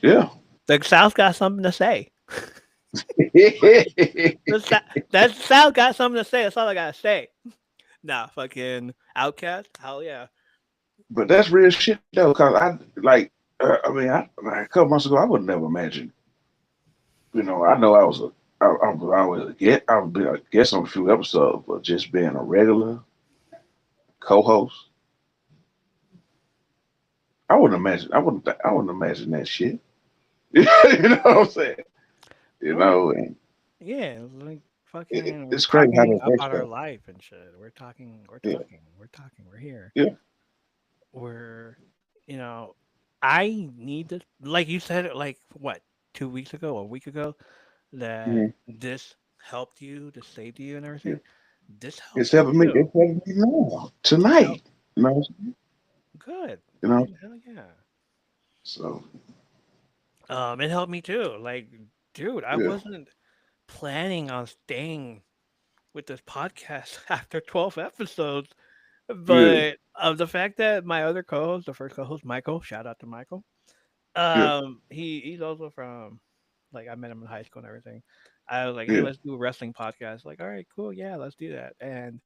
Yeah. The South got something to say. The that South got something to say. That's all I gotta say. Nah, fucking Outcast. Hell yeah. But that's real shit though, cause I mean, like a couple months ago, I would never imagine. I know I was always a get, I would be a guest on a few episodes, but just being a regular co-host, I wouldn't imagine that shit. You know what I'm saying? Well, And yeah, like fucking, we're it's crazy how talking that works about our though. life and shit. We're talking, we're Yeah, talking, we're talking. We're here. yeah, We're, you know, I need to, like you said, like what, 2 weeks ago, a week ago, that mhm, this helped you, this saved you, and yeah. everything. This It's helps me helping me. too. It's helping me now This tonight. helps. You know, Good. you know. Fucking hell yeah. So It helped me too. Like, dude, I yeah, wasn't planning on staying with this podcast after 12 episodes, yeah, but of the fact that my other co-host, the first co-host, Michael, shout out to Michael. yeah, He's also from, like, I met him in high school and everything. I was like, hey, yeah, let's do a wrestling podcast. Like, all right, cool, yeah, let's do that. And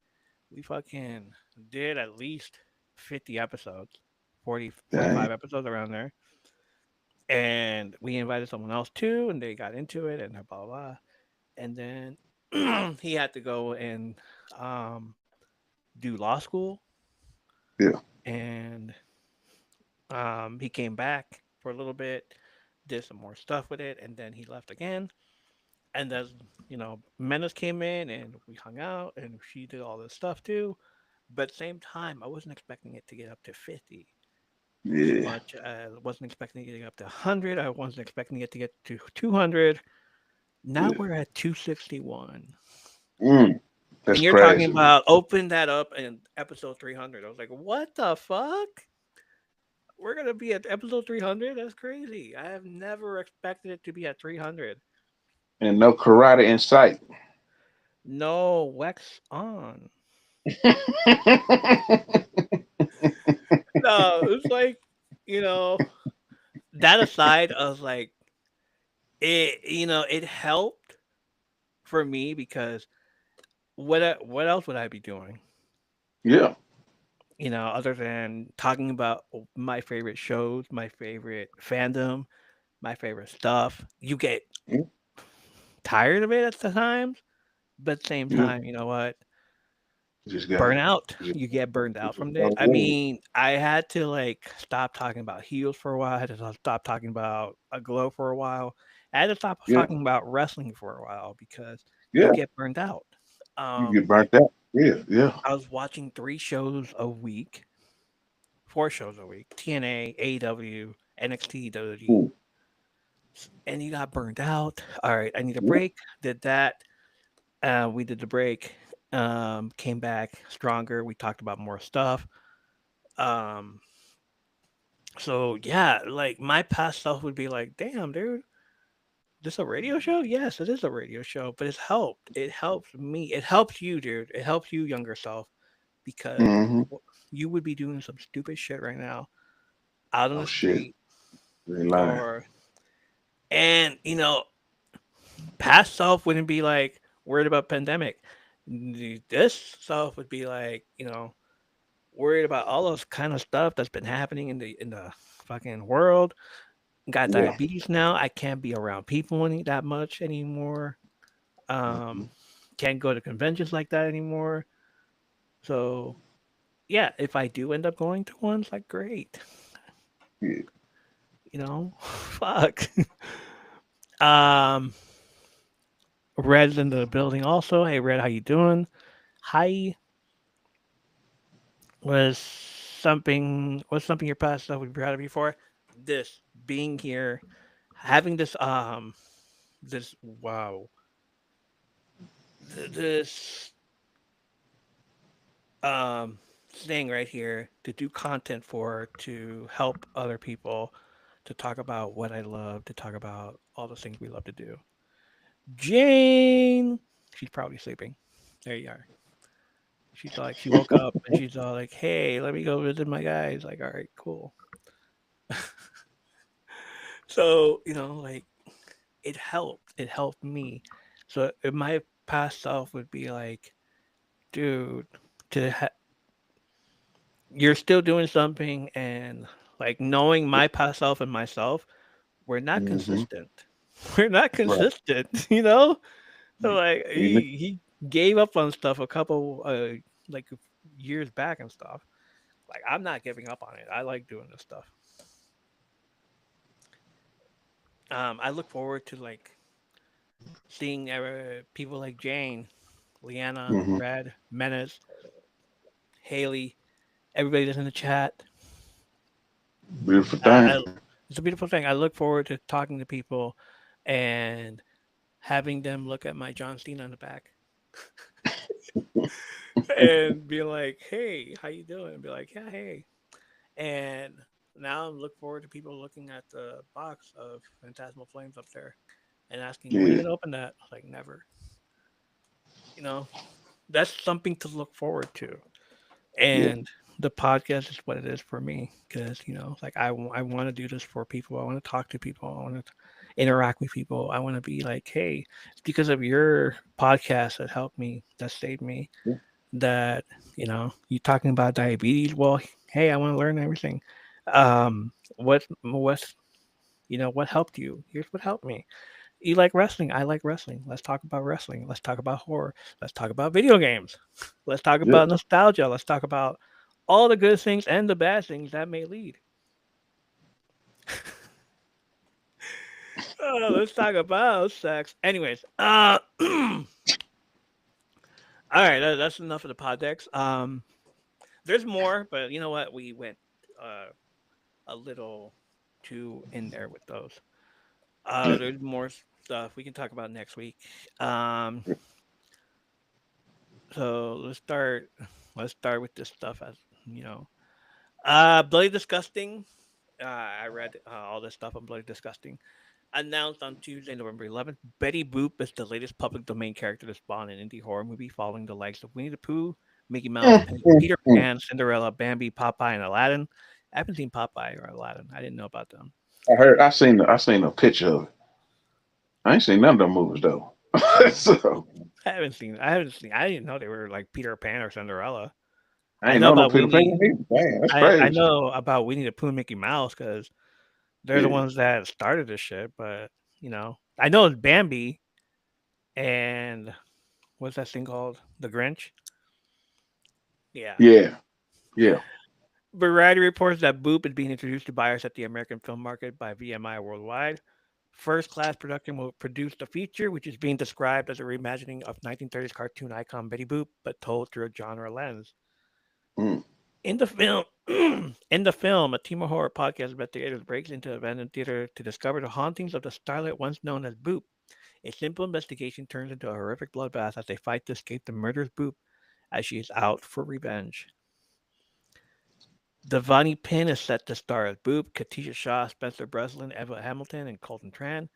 we fucking did at least 50 episodes, 40, 45 dang, episodes around there. And we invited someone else too, and they got into it and blah blah. And then he had to go and um, do law school, Yeah. and he came back for a little bit, did some more stuff with it, and then he left again. And then Menace came in, and we hung out, and she did all this stuff too. But same time, I wasn't expecting it to get up to 50 as Yeah. much. I wasn't expecting it to get up to 100. I wasn't expecting it to get to 200. Now Yeah. we're at 261. Mm, And that's you're talking crazy, man. about open that up in episode 300. I was like, what the fuck? We're going to be at episode 300? That's crazy. I have never expected it to be at 300. And no karate in sight. No, wax on. No, it's like, you know, that aside, I was like, it helped for me because what else would I be doing? Yeah. Other than talking about my favorite shows, my favorite fandom, my favorite stuff. You get Yeah. tired of it at the times, but same Yeah. time, you know what? Just gotta Burnout. just, You get burned out just from it. go I with it. mean, I had to like stop talking about heels for a while. I had to stop talking about a glow for a while. I had to stop Yeah. talking about wrestling for a while because you Yeah. get burned out. You get Um, burnt out. Yeah. Yeah. I was watching 3 shows a week, 4 shows a week: TNA, AEW, NXT, WWE, Ooh. and you got burned out. All right, I need a Yeah. break. Did that. We did the break. Came back stronger. We talked about more stuff. Um, so yeah, like my past self would be like, "Damn, dude, this a radio show? Yes, it is a radio show, but it's helped. It helps me. It helps you, dude. It helps you, younger self, because Mm-hmm. you would be doing some stupid shit right now out on Oh the shit. street, They lying. or and past self wouldn't be like worried about pandemic. This self would be like, worried about all those kind of stuff that's been happening in the fucking world. Got Yeah. diabetes now. I can't be around people that much anymore. Mm-hmm. Um, can't go to conventions like that anymore. So yeah, if I do end up going to ones, like great, Yeah. fuck. um, Red's in the building also. Hey, Red, how you doing? Hi. Was something your past self would be proud of you for? This being here, having this wow, this um thing right here to do content for, to help other people, to talk about what I love, to talk about all the things we love to do. Jane, she's probably sleeping. There you are. She's like, she woke up and she's all like, "Hey, let me go visit my guys." Like, all right, cool. So like it helped. It helped me. So if my past self would be like, dude, you're still doing something, and like knowing my past self and myself, we're not Mm-hmm. consistent. We're not Right. consistent, So like Even he gave up on stuff a couple like years back and stuff. Like I'm not giving up on it. I like doing this stuff. I look forward to like seeing people like Jane, Leanna, mm-hmm. Red, Menace, Haley, everybody that's in the chat. Beautiful I, thing. it's a beautiful thing. I look forward to talking to people and having them look at my John Cena in the back and be like, "Hey, how you doing?" And be like, "Yeah, hey." And now I'm look forward to people looking at the box of Phantasmal Flames up there and asking, "When are you Yeah. gonna open that?" Like never. You know, that's something to look forward to. Yeah. And the podcast is what it is for me because like I want to do this for people. I want to talk to people. I want to interact with people. I want to be like, hey, it's because of your podcast that helped me, that saved me, Yeah. that you talking about diabetes. Well, hey, I want to learn everything. What what helped you? Here's what helped me. You like wrestling. I like wrestling. Let's talk about wrestling. Let's talk about horror. Let's talk about video games. Let's talk Yep. about nostalgia. Let's talk about all the good things and the bad things that may lead. Let's talk about sex. Anyways, all right, that's enough of the pod decks. There's more, but you know what? We went uh, a little too in there with those. Yeah. There's more stuff we can talk about next week. Um, so Let's start with this stuff as you know. Bloody Disgusting. I read all this stuff on Bloody Disgusting. Announced on Tuesday, November 11th, Betty Boop is the latest public domain character to spawn an indie horror movie following the likes of Winnie the Pooh, Mickey Mouse, Peter Mm. Pan, Cinderella, Bambi, Popeye, and Aladdin. I haven't seen Popeye or Aladdin. I didn't know about them. I seen a picture of it. I ain't seen none of them movies though. So I didn't know they were like Peter Pan or Cinderella. I I ain't know know no about Peter Pan Winnie. either. Damn, that's I crazy. know about Winnie the Pooh and Mickey Mouse because they're the Yeah, ones that started this shit. But I know it's Bambi and what's that thing called? The Grinch. Yeah. yeah, yeah. Variety reports that Boop is being introduced to buyers at the American film market by VMI Worldwide. First Class Production will produce the feature, which is being described as a reimagining of 1930s cartoon icon Betty Boop, but told through a genre lens. Mm. In the film, in the film, a team of horror podcast investigators breaks into an abandoned theater to discover the hauntings of the starlet once known as Boop. A simple investigation turns into a horrific bloodbath as they fight to escape the murderous Boop as she is out for revenge. Devani Pin is set to star as Boop, Katisha Shaw, Spencer Breslin, Eva Hamilton, and Colton Tran.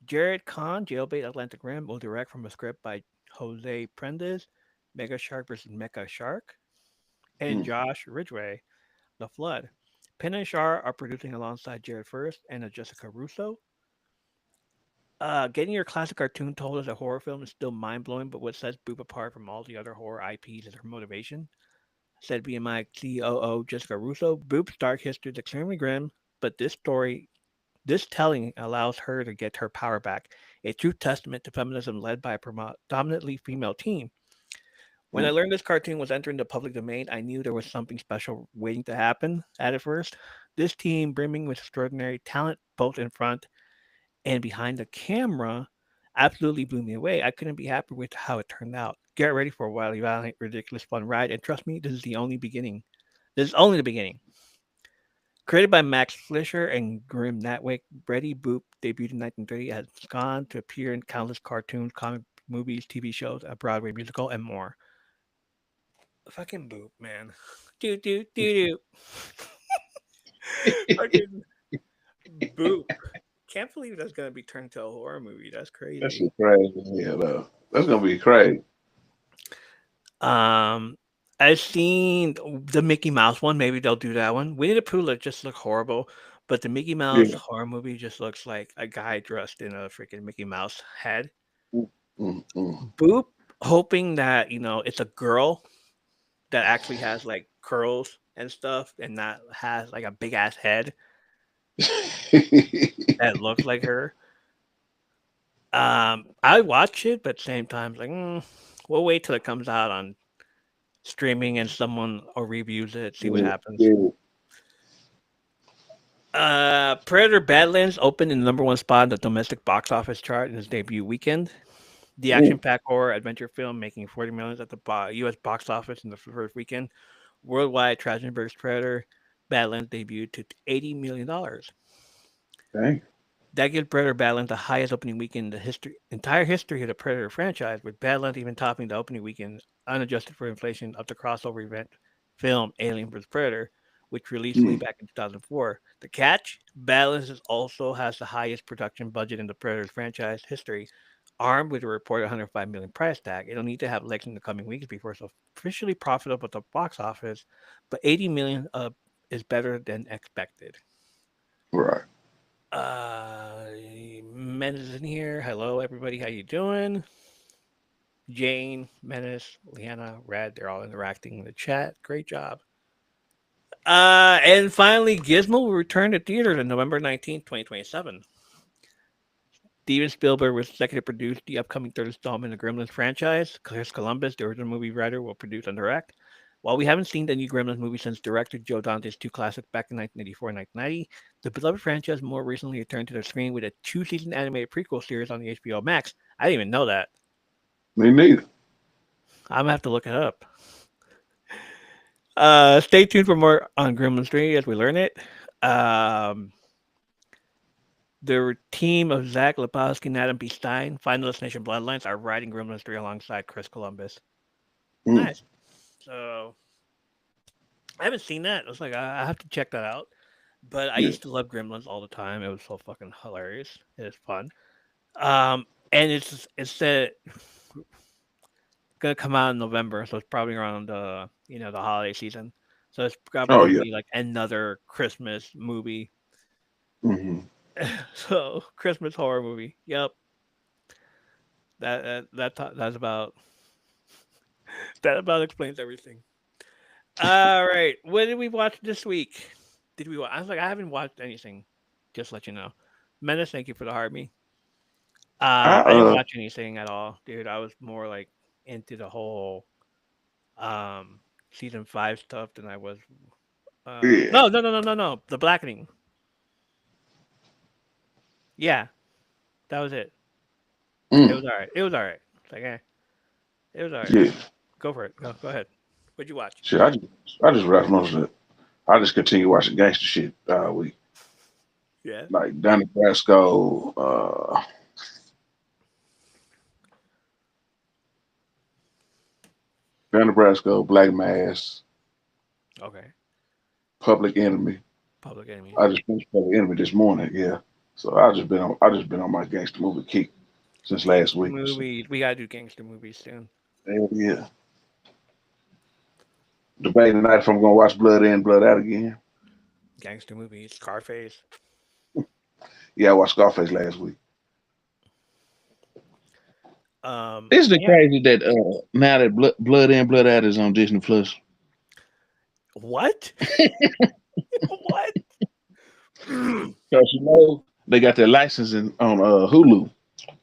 Jared Kahn, Jailbait Atlantic Rim, will direct from a script by Jose Prendes, Mega Shark vs. Mecha Shark, and Mm. Josh Ridgway, The Flood. Penn and Shar are producing alongside Jared First and Jessica Russo. Getting your classic cartoon told as a horror film is still mind blowing, but what sets Boop apart from all the other horror IPs is her motivation. Said BMI COO Jessica Russo, Boop's dark history is extremely grim, but this telling allows her to get her power back, a true testament to feminism led by a predominantly female team. When I Mm. learned this cartoon was entering the public domain, I knew there was something special waiting to happen at it first. This team, brimming with extraordinary talent both in front and behind the camera, absolutely blew me away. I couldn't be happier with how it turned out. Get ready for a wildly violent, ridiculous, fun ride, and trust me, this is the only beginning. This is only the beginning. Created by Max Fleischer and Grim Natwick, Betty Boop debuted in 1930 has gone to appear in countless cartoons, comic movies, TV shows, a Broadway musical, and more. Fucking Boop, man. Do do do do. Fucking Boop. Can't believe that's gonna be turned into a horror movie. That's That crazy. shit crazy. Yeah, though. That's gonna be crazy. Um, I've seen the Mickey Mouse one. Maybe they'll do that one. Winnie the Pooh just look horrible, but the Mickey Mouse Yeah. horror movie just looks like a guy dressed in a freaking Mickey Mouse head. Mm, mm, mm. Boop, hoping that it's a girl that actually has like curls and stuff, and not has like a big ass head that looks like her. I watch it, but at the same time, it's like we'll wait till it comes out on streaming and someone or reviews it, see what Yeah, happens. yeah. Predator Badlands opened in the number one spot on the domestic box office chart in its debut weekend. The Mm. action-packed horror adventure film making 40 million at the U.S. box office in the first weekend. Worldwide, Trachtenberg's Predator Badlands debuted to $80 million. Dang. That gives Predator Badlands the highest opening weekend in the entire history of the Predator franchise, with Badlands even topping the opening weekend, unadjusted for inflation, of the crossover event film Alien vs. Predator, which released way Mm. back in 2004. The catch? Badlands also has the highest production budget in the Predator franchise history. Armed with a reported 105 million price tag, it'll need to have legs in the coming weeks before it's officially profitable at the box office, but 80 million is better than expected. Right. Uh, Menace is in here. Hello, everybody. How you doing? Jane, Menace, Leanna, Red. They're all interacting in the chat. Great job. And finally, Gizmo will return to theaters on November 19th, 2027. Steven Spielberg was set to produce the upcoming third installment of the Gremlins franchise. Chris Columbus, the original movie writer, will produce and direct. While we haven't seen the new Gremlins movie since director Joe Dante's two classics back in 1984 and 1990, the beloved franchise more recently returned to the screen with a two-season animated prequel series on the HBO Max. I didn't even know that. Me neither. I'm gonna have to look it up. Stay tuned for more on Gremlins 3 as we learn it. Um, the team of Zach Lepowski and Adam B. Stein, Final Destination Bloodlines, are writing Gremlins 3 alongside Chris Columbus. Nice. So I haven't seen that. I was like, I have to check that out. But I used to love Gremlins all the time. It was so fucking hilarious. It is fun. And it's gonna come out in November, so it's probably around the holiday season. So it's probably Oh gonna yeah. be like another Christmas movie. Mm-hmm. So Christmas horror movie. Yep. That's about that about explains everything. All right. What did we watch this week? Did we watch? I was like, I haven't watched anything. Just to let you know. Menace, thank you for the heart me. I I didn't watch anything at all, dude. I was more like into the whole um season 5 stuff than I was yeah. no. The Blackening. Yeah, that was it. It was Mm, all right. It was all right. It's like, it was all right. yeah. Go for it. Go ahead. What'd you watch? Shit, I just watch most of it. I just continue watching gangster shit. We Yeah. like Donnie Brasco, Donnie Brasco, Black Mass, Okay. Public Enemy. Public Enemy. I just finished Public Enemy this morning. Yeah. So I just been on my gangster movie kick since last Gangster week. So, movies. We gotta do gangster movies soon. hell yeah. Debating tonight if I'm gonna watch Blood In, Blood Out again. Gangster movies. Scarface. Yeah, I watched Scarface last week. Isn't it Yeah. crazy that now that Blood In, Blood Out is on Disney Plus? What? What? Because they got their licensing on Hulu,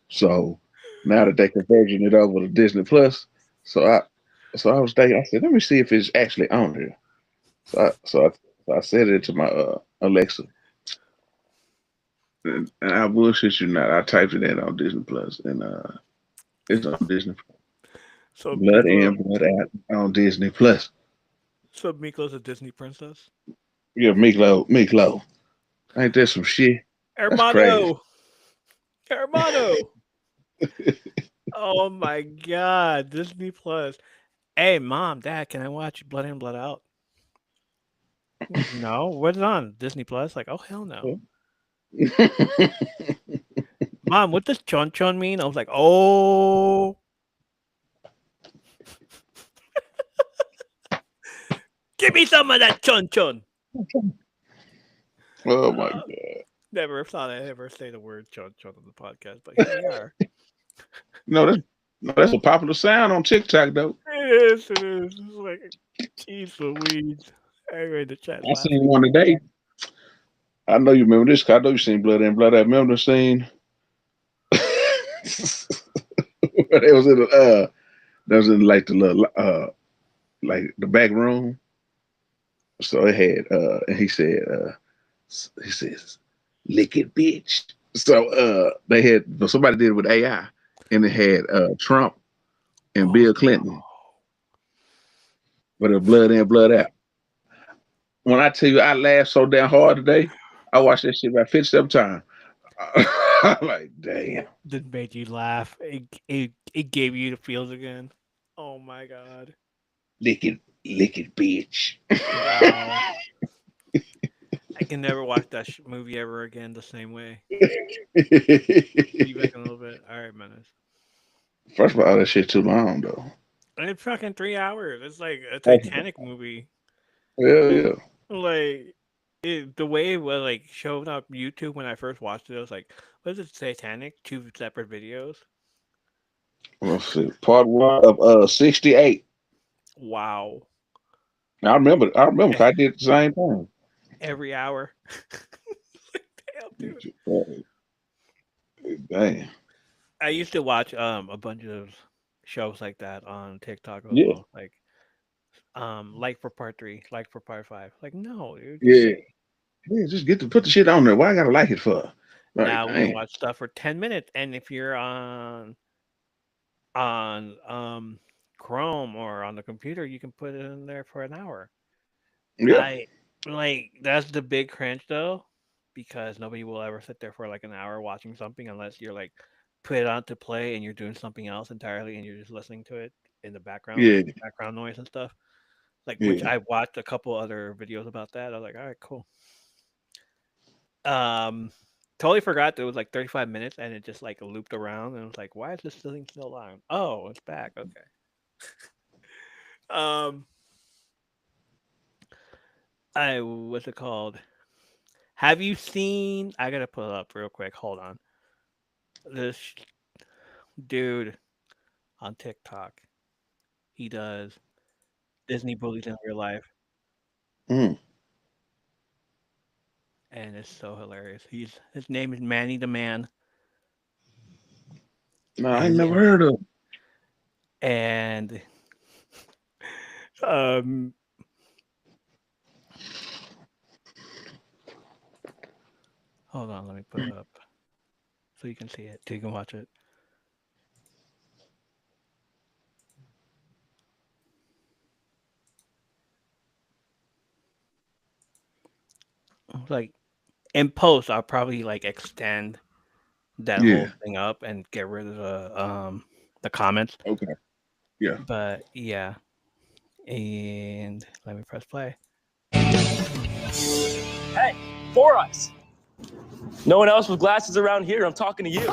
so now that they converging it over to Disney Plus, so I was thinking, I said, let me see if it's actually on here. So I said it to my Alexa, and I bullshit you not. I typed it in on Disney Plus, and it's on Disney. So Blood Miklo. In, Blood Out on Disney Plus. So Miklo's a Disney princess. Yeah, Miklo, ain't that some shit? That's crazy. Hermano. Hermano. Oh my god. Disney Plus. Hey, mom, dad, can I watch Blood In, Blood Out? No. What's it on? Disney Plus? Like, oh hell no. Mom, what does chon chon mean? I was like, oh, give me some of that chon chon. Oh my Uh, god! never thought I'd ever say the word chon chon on the podcast, but here we are. No, that's a popular sound on TikTok though. It is. It is. It's like, jeez Louise. Everybody in the chat's I seen laughing. one today. I know you remember this. 'Cause I know you seen Blood In, Blood Out. Remember the scene? It was in the that was in like the little like the back room. So it had and he says, lick it, bitch. So they had but somebody did it with AI and it had Trump and Oh Bill Clinton, but it Blood In, Blood Out. When I tell you I laughed so damn hard today, I watched that shit about 57 times. I'm like, damn. no! That made you laugh. It gave you the feels again. Oh my god. Lick it, bitch. Wow. I can never watch that movie ever again the same way. Be back in a little bit. All right, Menace. First of all, that shit too long though. And it's fucking 3 hours. It's like a Titanic movie. Yeah, yeah. Like the way it was like showed up YouTube when I first watched it, I was like, "What is it, Titanic? Two separate videos." Let's see. Part one of 68. Wow. I remember 'cause I did the same thing. Every hour. Damn, dude. Damn. I used to watch a bunch of shows like that on TikTok as Yeah. well. Like for part three, like for part five. Like, no, dude, just Yeah. Yeah. Just get to put the shit on there. Why I gotta like it for? Like, now we can damn. watch stuff for 10 minutes. And if you're on Chrome or on the computer, you can put it in there for an hour. Yeah. I like that's the big cringe though, because nobody will ever sit there for like an hour watching something unless you're like put it on to play and you're doing something else entirely and you're just listening to it in the background, like Yeah. background noise and stuff. Like which Yeah. I watched a couple other videos about that. I was like, all right, cool. Um, totally forgot that it was like 35 minutes and it just like looped around and I was like, why is this thing still on? Oh, it's back. Okay. Um, I what's it called? Have you seen? I gotta pull it up real quick. Hold on. This dude on TikTok, he does Disney bullies in real life, Mm. and it's so hilarious. His name is Manny the Man, No, I ain't and never heard of. and um, hold on, let me put it up so you can see it, so you can watch it. Like in post, I'll probably like extend that whole Yeah. thing up and get rid of the comments. Okay. Yeah. But yeah, and let me press play. Hey, Four Eyes. No one else with glasses around here. I'm talking to you.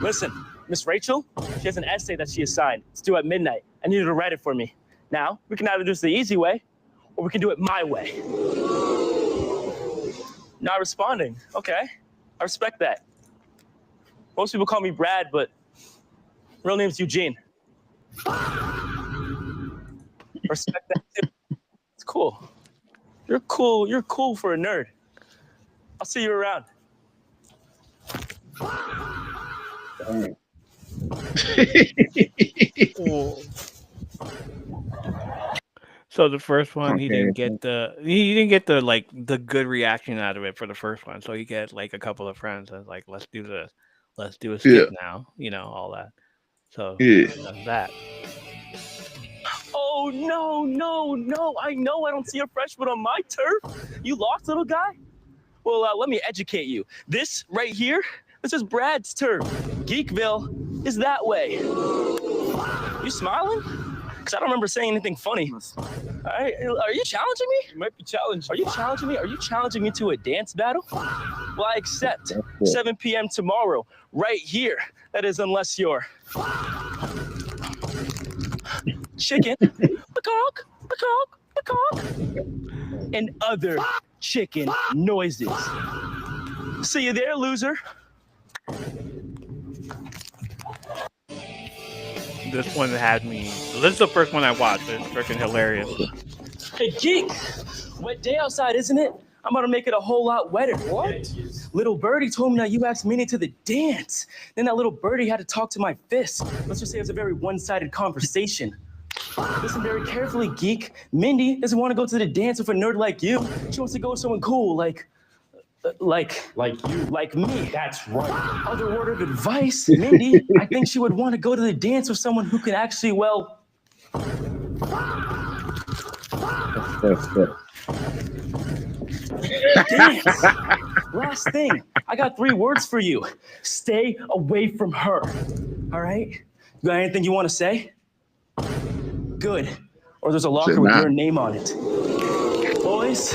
Listen, Miss Rachel, she has an essay that she assigned. It's due at midnight. I need her to write it for me. Now, we can either do this the easy way, or we can do it my way. Not responding. Okay, I respect that. Most people call me Brad, but real name's Eugene. Respect that too. It's cool. You're cool. You're cool for a nerd. I'll see you around. So the first one, he didn't Okay. get the like the good reaction out of it for the first one. So he get like a couple of friends and like, let's do this, let's do a Yeah. skit now, all that. So Yeah. does that. Oh, no. I know I don't see a freshman on my turf. You lost, little guy? Well, let me educate you. This right here, this is Brad's turf. Geekville is that way. You smiling? Because I don't remember saying anything funny. All right, are you challenging me? You might be challenged. Are you challenging me? Are you challenging me to a dance battle? Well, I accept. 7 p.m. tomorrow, right here. That is, unless you're chicken, peacock, peacock, peacock, and other chicken noises. See you there, loser. This one had me. This is the first one I watched. It's freaking hilarious. Hey, geek, wet day outside, isn't it? I'm gonna make it a whole lot wetter. What? Little birdie told me that you asked Minnie to the dance. Then that little birdie had to talk to my fist. Let's just say it was a very one-sided conversation. Listen very carefully, geek. Mindy doesn't want to go to the dance with a nerd like you. She wants to go with someone cool, like you, like me. That's right. Other word of advice, Mindy. I think she would want to go to the dance with someone who can actually, well, dance. Last thing, I got 3 words for you. Stay away from her. All right? You got anything you want to say? Good. Or there's a locker with your name on it. Boys.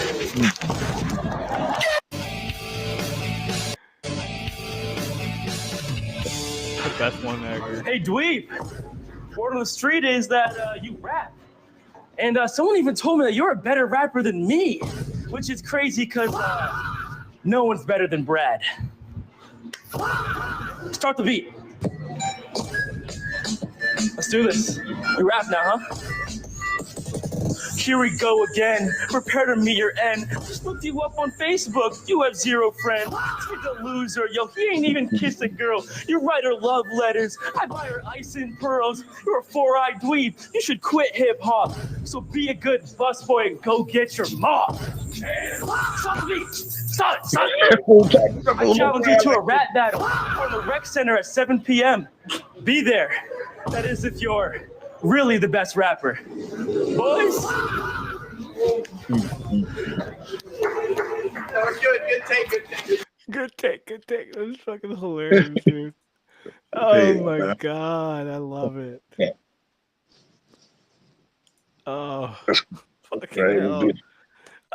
The best one ever. Hey, dweeb. Word on the street is that you rap. And someone even told me that you're a better rapper than me, which is crazy because no one's better than Brad. Start the beat. Let's do this. We rap now, huh? Here we go again. Prepare to meet your end. Just looked you up on Facebook. You have 0 friends. He's a loser, yo. He ain't even kissed a girl. You write her love letters. I buy her ice and pearls. You're a 4-eyed dweeb. You should quit hip hop. So be a good busboy and go get your mom. Stop me! Stop! I challenge you to a rap battle or the rec center at 7 p.m. Be there. That is if you're really the best rapper. Boys? Good take. That's fucking hilarious, dude. Oh my god, I love it. Oh, fucking hell.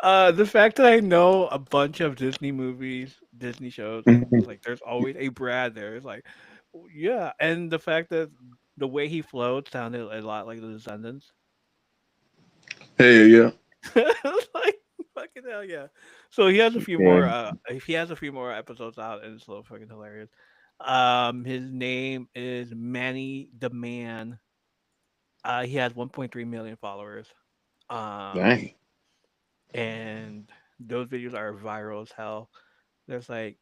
The fact that I know a bunch of Disney movies, Disney shows, and like there's always a Brad there. It's like, yeah, and the fact that the way he flowed sounded a lot like the Descendants. Hell yeah. Like fucking hell yeah. So he has a few more. If he has a few more episodes out, and it's so fucking hilarious. His name is Manny the Man. He has 1.3 million followers. Dang. And those videos are viral as hell. There's like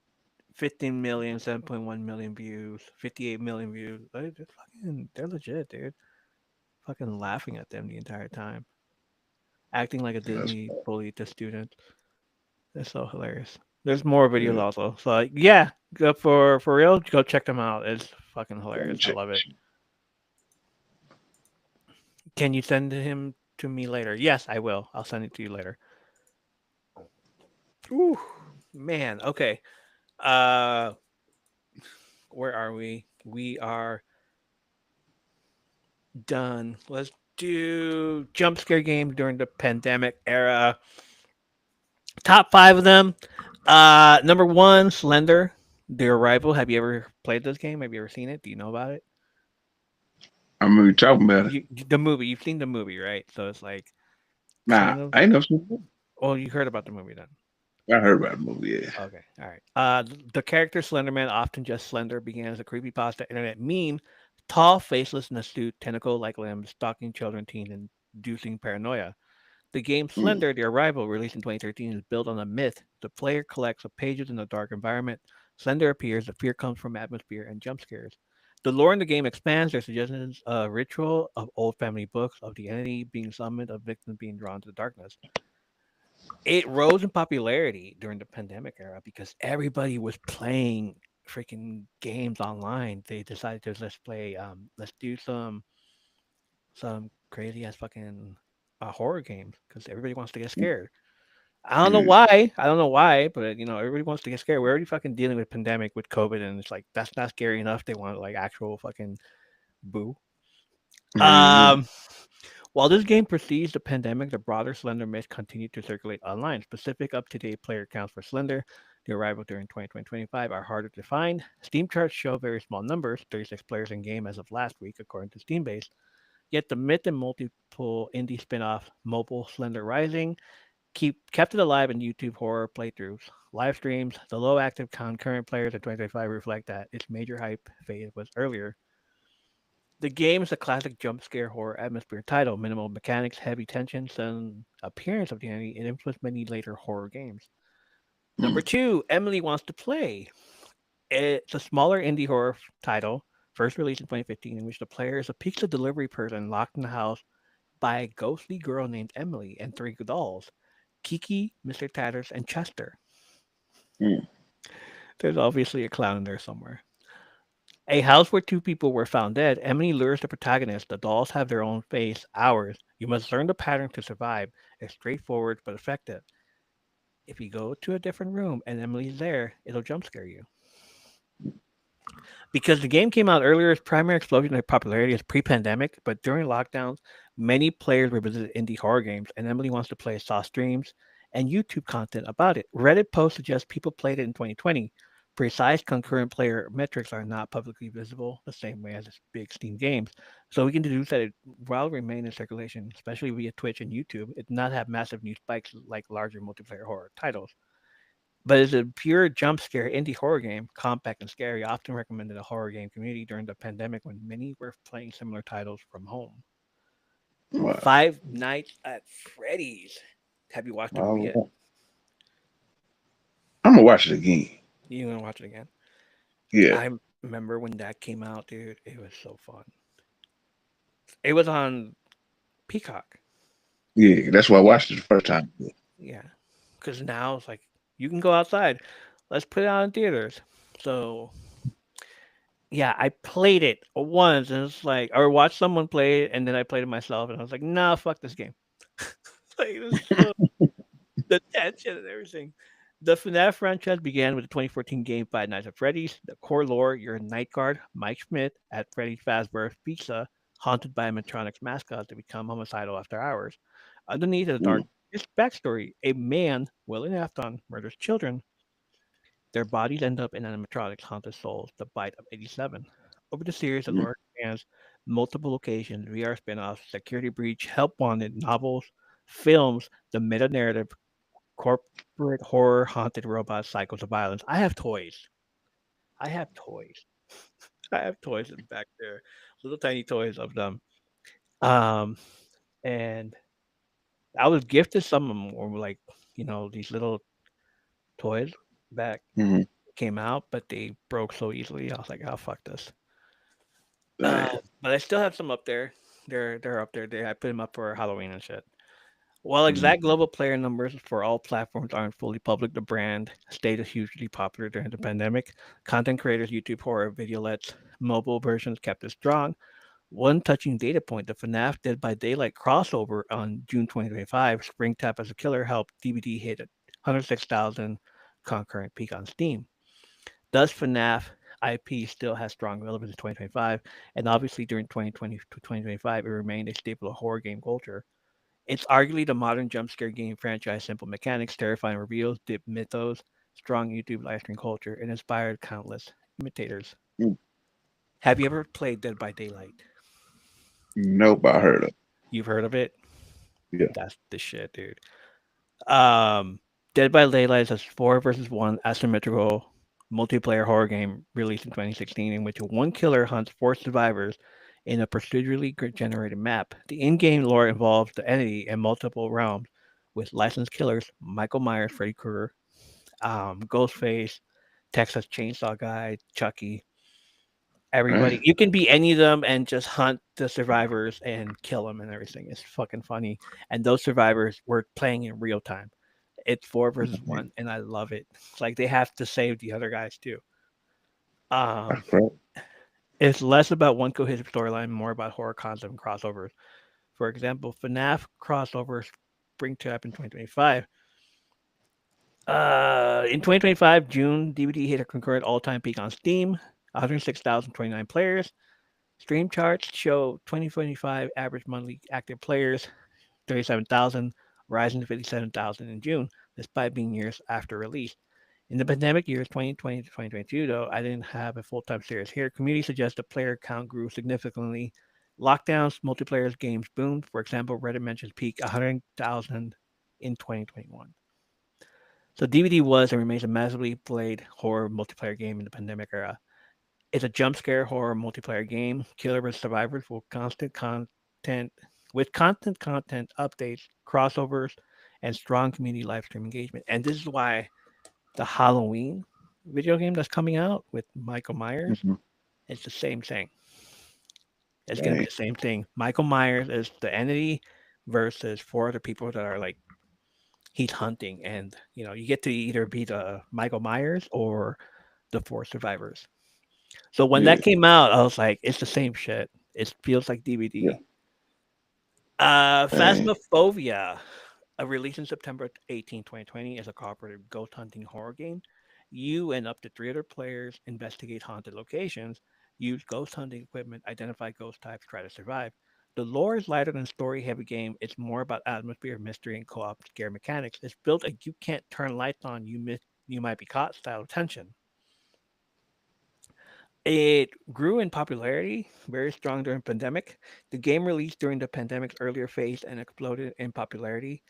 15 million, 7.1 million views, 58 million views. They're legit, dude. Fucking laughing at them the entire time, acting like a Disney bully to students. They're so hilarious. There's more videos also. So like, yeah, go for real. Go check them out. It's fucking hilarious. I love it. Can you send him to me later? Yes, I will. I'll send it to you later. Ooh, man. Okay. Uh, where are we? We are done. Let's do jump scare games during the pandemic era. Top 5 of them. Number 1, Slender, The Arrival. Have you ever played this game? Have you ever seen it? Do you know about it? I remember talking about it. The movie. You've seen the movie, right? So it's like Nah, I ain't never seen it. Oh, you heard about the movie then? I heard about the movie, yeah. Okay, all right. The character Slenderman, often just Slender, began as a creepypasta internet meme. Tall, faceless, in a suit, tentacle-like limbs, stalking children, teens, and inducing paranoia. The game Slender: The Arrival, released in 2013, is built on a myth. The player collects pages in a dark environment. Slender appears, the fear comes from atmosphere and jump scares. The lore in the game expands. Their suggestions a ritual of old family books, of the entity being summoned, of victims being drawn to the darkness. It rose in popularity during the pandemic era because everybody was playing freaking games online. They decided to let's do some crazy ass fucking horror games because everybody wants to get scared. I don't know why. I don't know why, but everybody wants to get scared. We're already fucking dealing with pandemic with COVID, and it's like that's not scary enough. They want like actual fucking boo. While this game precedes the pandemic, the broader Slender myth continued to circulate online. Specific up-to-date player counts for Slender, the arrival during 2025, are harder to find. Steam charts show very small numbers, 36 players in game as of last week, according to Steambase. Yet the myth and multiple indie spin-off Mobile Slender Rising kept it alive in YouTube horror playthroughs. Live streams, the low active concurrent players in 2025 reflect that its major hype phase was earlier. The game is a classic jump scare horror atmosphere title. Minimal mechanics, heavy tension, and appearance of the enemy. It influenced many later horror games. Number 2, Emily Wants to Play. It's a smaller indie horror title, first released in 2015, in which the player is a pizza delivery person locked in the house by a ghostly girl named Emily and 3 dolls, Kiki, Mr. Tatters, and Chester. There's obviously a clown in there somewhere. A house where 2 people were found dead. Emily lures the protagonist. The dolls have their own face, ours. You must learn the pattern to survive. It's straightforward but effective. If you go to a different room and Emily's there, it'll jump scare you. Because the game came out earlier, its primary explosion in popularity is pre-pandemic, but during lockdowns, many players revisited indie horror games, and Emily Wants to Play saw streams and YouTube content about it. Reddit posts suggest people played it in 2020. Precise concurrent player metrics are not publicly visible the same way as big Steam games. So we can deduce that it will remain in circulation, especially via Twitch and YouTube. It did not have massive news spikes like larger multiplayer horror titles. But as a pure jump scare indie horror game, compact and scary, often recommended in the horror game community during the pandemic when many were playing similar titles from home. Wow. Five Nights at Freddy's. Have you watched the movie yet? I'm gonna watch it again. You gonna watch it again? Yeah, I remember when that came out, dude. It was so fun. It was on Peacock. yeah. That's why I watched it the first time. Yeah, because now it's like you can go outside. Let's put it out in theaters. So yeah, I played it once, and it's like, or watched someone play it, and then I played it myself, and I was like, nah, fuck this game. Like it was so the tension and everything. The FNAF franchise began with the 2014 game Five Nights at Freddy's. The core lore: you're a night guard, Mike Schmidt, at Freddy Fazbear's Pizza, haunted by animatronics mascots that become homicidal after hours. Underneath the dark Mm, backstory, a man, William Afton, murders children. Their bodies end up in animatronics haunted souls, the bite of 87. Over the series, the mm, lore spans multiple locations, VR spin-offs, Security Breach, Help Wanted, novels, films, the meta-narrative, corporate horror, haunted robots, cycles of violence. I have toys. I have toys. I have toys in back there, little tiny toys of them. Um, and I was gifted some of them were like, these little toys back mm. came out, but they broke so easily. I was like, oh fuck this. Dang. But I still have some up there. They're up there. I put them up for Halloween and shit. While Mm, exact global player numbers for all platforms aren't fully public, the brand stayed hugely popular during the pandemic. Content creators, YouTube horror videolets, mobile versions kept it strong. One touching data point: the FNAF Dead by Daylight crossover on June 2025, Spring Tap as a Killer, helped DVD hit at 106,000 concurrent peak on Steam. Thus, FNAF IP still has strong relevance in 2025, and obviously during 2020 to 2025, it remained a staple of horror game culture. It's arguably the modern jump scare game franchise: simple mechanics, terrifying reveals, deep mythos, strong YouTube live stream culture, and inspired countless imitators. mm. Have you ever played Dead by Daylight? Nope, I heard of. You've heard of it? Yeah. That's the shit, dude. Um, Dead by Daylight is a 4 versus 1 asymmetrical multiplayer horror game released in 2016 in which one killer hunts four survivors in a procedurally generated map. The in-game lore involves the entity in multiple realms with licensed killers Michael Myers, Freddy Krueger, Ghostface, Texas Chainsaw Guy, Chucky, everybody. Dang. You can be any of them and just hunt the survivors and kill them and everything. It's fucking funny. And those survivors were playing in real time. It's 4 versus 1, and I love it. It's like they have to save the other guys too. That's Um, great. it's less about one cohesive storyline, more about horror concept and crossovers. For example, FNAF crossover Spring Trap in 2025. In 2025, June, DVD hit a concurrent all-time peak on Steam, 106,029 players. Stream charts show 2025 average monthly active players 37,000, rising to 57,000 in June, despite being years after release. In the pandemic years 2020 to 2022, though, I didn't have a full-time series here. Community suggests the player count grew significantly. Lockdowns, multiplayer games boomed. For example, Reddit mentions peak 100,000 in 2021. So DVD was and remains a massively played horror multiplayer game in the pandemic era. It's a jump scare horror multiplayer game. Killer vs. Survivors with constant content updates, crossovers, and strong community live stream engagement. And this is why the Halloween video game that's coming out with Michael Myers, Mm-hmm. it's the same thing. It's gonna be Dang. the same thing. Michael Myers is the entity versus four other people that are like he's hunting, and you get to either be the Michael Myers or the four survivors. So when Yeah. that came out, I was like, it's the same shit. It feels like Yeah. DVD. Dang. Phasmophobia, a release in September 18, 2020, is a cooperative ghost hunting horror game. You and up to three other players investigate haunted locations, use ghost hunting equipment, identify ghost types, try to survive. The lore is lighter than story heavy game. It's more about atmosphere, mystery, and co-op scare mechanics. It's built a you can't turn lights on, you might be caught style of tension. It grew in popularity, very strong during pandemic. The game released during the pandemic's earlier phase and exploded in popularity.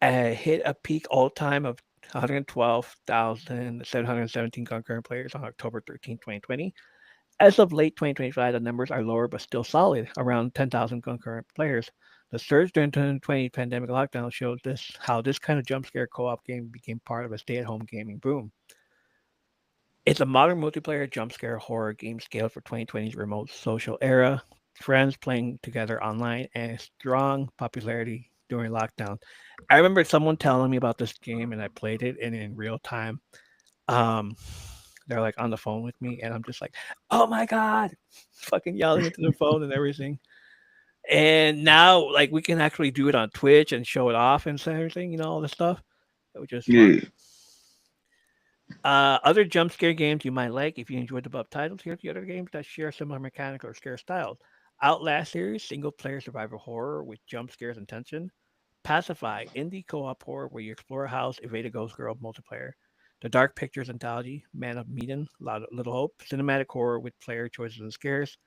Hit a peak all time of 112,717 concurrent players on October 13, 2020. As of late 2025, the numbers are lower but still solid, around 10,000 concurrent players. The surge during 2020 pandemic lockdown showed this how this kind of jump scare co-op game became part of a stay-at-home gaming boom. It's a modern multiplayer jump scare horror game scaled for 2020's remote social era, friends playing together online, and strong popularity during lockdown. I remember someone telling me about this game, and I played it, and in real time, um, they're like on the phone with me, and I'm just like, "Oh my god!" fucking yelling into the phone and everything. And now, like, we can actually do it on Twitch and show it off and everything, all this stuff, which is fun. Yeah. Other jump scare games you might like if you enjoyed the above titles. Here's the other games that share similar mechanics or scare styles. Outlast series, single player survival horror with jump scares and tension. Pacify, indie co-op horror where you explore a house, evade a ghost girl multiplayer. The Dark Pictures anthology, Man of Medan, Little Hope, cinematic horror with player choices and scares.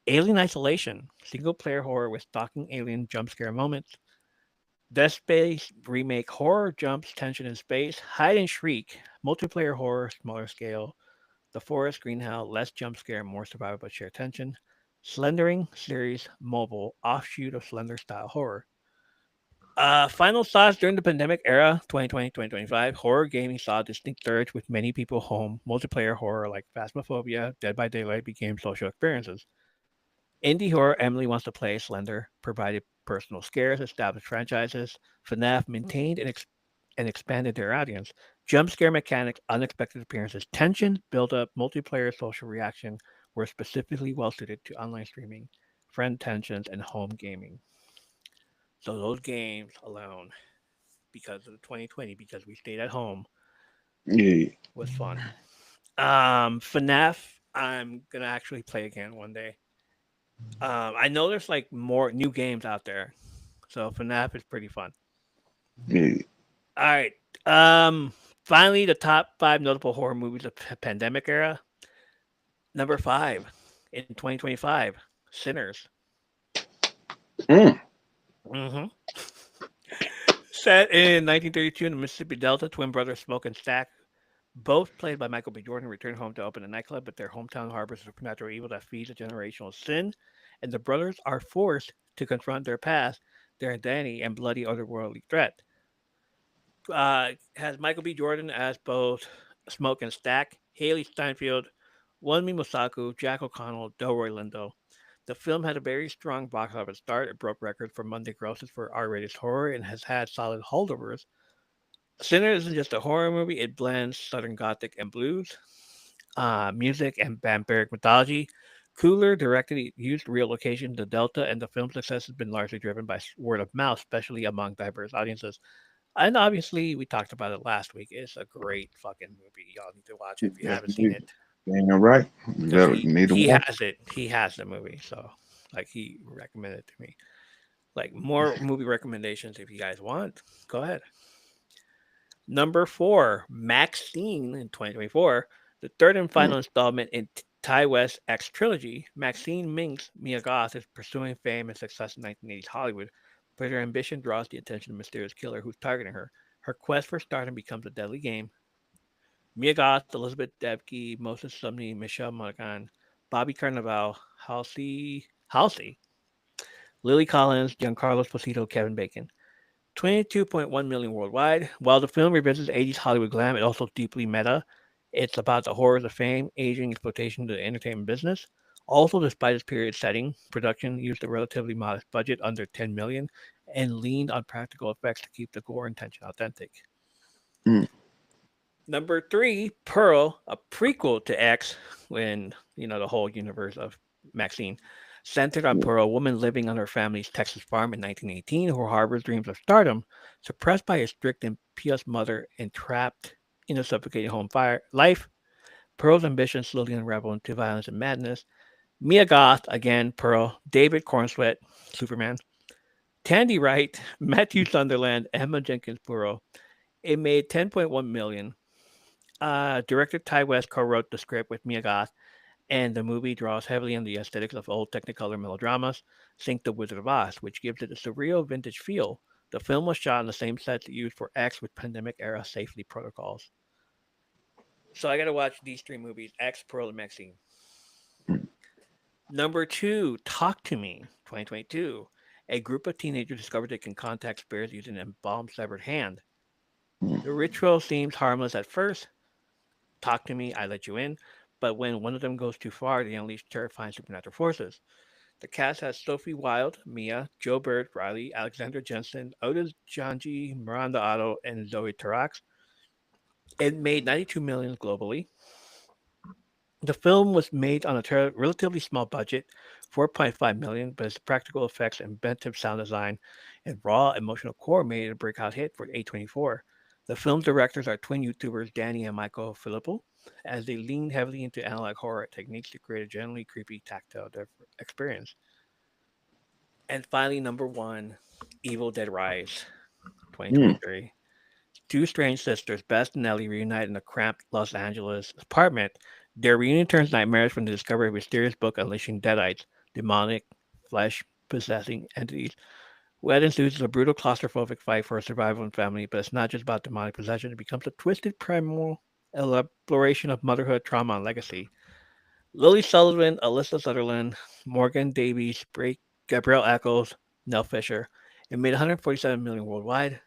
Alien Isolation, single player horror with stalking alien jump scare moments. Dead Space remake horror jumps tension in space. Hide and Shriek, multiplayer horror, smaller scale. The Forest, Greenhow, less jump scare, more survival but sheer tension. Slendering series mobile, offshoot of Slender style horror. Final thoughts during the pandemic era, 2020-2025, horror gaming saw a distinct surge with many people home. Multiplayer horror like Phasmophobia, Dead by Daylight became social experiences. Indie horror Emily Wants to Play, Slender provided personal scares, established franchises. FNAF maintained and expanded their audience. Jump scare mechanics, unexpected appearances, tension, build up, multiplayer social reaction were specifically well suited to online streaming, friend tensions, and home gaming. So those games alone, because of the 2020, because we stayed at home, Yeah. was fun. FNAF, I'm gonna actually play again one day. I know there's like more new games out there, so FNAF is pretty fun. Yeah. All right. Um, Finally, the top 5 notable horror movies of pandemic era. Number 5 in 2025, Sinners. Mm. hmm Set in 1932 in the Mississippi Delta, twin brothers Smoke and Stack, both played by Michael B. Jordan, return home to open a nightclub, but their hometown harbors a supernatural evil that feeds a generational sin, and the brothers are forced to confront their past, their identity, and bloody otherworldly threat. Has Michael B. Jordan as both Smoke and Stack, Haley Steinfeld, Wunmi Mosaku, Jack O'Connell, Delroy Lindo. The film had a very strong box office start. It broke records for Monday grosses for R-rated horror and has had solid holdovers. Sinner isn't just a horror movie; it blends Southern Gothic and blues, music, and vampiric mythology. Cooler directed used real locations, the Delta, and the film's success has been largely driven by word of mouth, especially among diverse audiences. And obviously, we talked about it last week. It's a great fucking movie. Y'all need to watch it if you haven't seen Definitely. it. Ain't right. You Because gotta need to he watch. has it. He has the movie. So, like, he recommended it to me. Like, more movie recommendations if you guys want. Go ahead. Number 4, Maxine in 2024. The third and Mm. final installment in Ty West X trilogy. Maxine Minx Mia Goth is pursuing fame and success in 1980s Hollywood, but her ambition draws the attention of a mysterious killer who's targeting her. Her quest for stardom becomes a deadly game. Mia Goth, Elizabeth Debicki, Moses Sumney, Michelle Monaghan, Bobby Carnaval, Halsey, Lily Collins, Giancarlo Esposito, Kevin Bacon. 22.1 million worldwide. While the film revisits 80s Hollywood glam, it also deeply meta. It's about the horrors of fame, aging, exploitation to the entertainment business. Also, despite its period setting, production used a relatively modest budget, under 10 million, and leaned on practical effects to keep the gore and tension authentic. Mm. Number 3, Pearl, a prequel to X, when the whole universe of Maxine, centered on Pearl, a woman living on her family's Texas farm in 1918 who harbors dreams of stardom, suppressed by a strict and pious mother and trapped in a suffocating home fire life. Pearl's ambitions slowly unravel into violence and madness. Mia Goth, again, Pearl, David Cornsweet, Superman, Tandy Wright, Matthew Sunderland, Emma Jenkins Pearl. It made 10.1 million. Director Ty West co-wrote the script with Mia Goth, and the movie draws heavily on the aesthetics of old Technicolor melodramas, think The Wizard of Oz, which gives it a surreal vintage feel. The film was shot on the same sets used for X with pandemic-era safety protocols. So I got to watch these 3 movies: X, Pearl, and Maxine. Mm. Number 2, Talk to Me, 2022. A group of teenagers discover they can contact spirits using an embalmed severed hand. The ritual seems harmless at first. Talk to me, I let you in. But when one of them goes too far, they unleash terrifying supernatural forces. The cast has Sophie Wilde, Mia, Joe Bird, Riley, Alexander Jensen, Otis Janji, Miranda Otto, and Zoe Tarax. It made 92 million globally. The film was made on a relatively small budget, 4.5 million, but its practical effects, inventive sound design, and raw emotional core made it a breakout hit for A24. The film directors are twin YouTubers Danny and Michael Filippo, as they lean heavily into analog horror techniques to create a genuinely creepy tactile experience. And finally, number one, Evil Dead Rise, Mm. 2023. Two strange sisters, Beth and Ellie, reunite in a cramped Los Angeles apartment. Their reunion turns nightmares when they discover a mysterious book unleashing deadites, demonic, flesh possessing entities. What ensues is a brutal claustrophobic fight for survival and family, but it's not just about demonic possession, it becomes a twisted primal elaboration of motherhood, trauma, and legacy. Lily Sullivan, Alyssa Sutherland, Morgan Davies, Gabrielle Eccles, Nell Fisher. It made 147 million worldwide.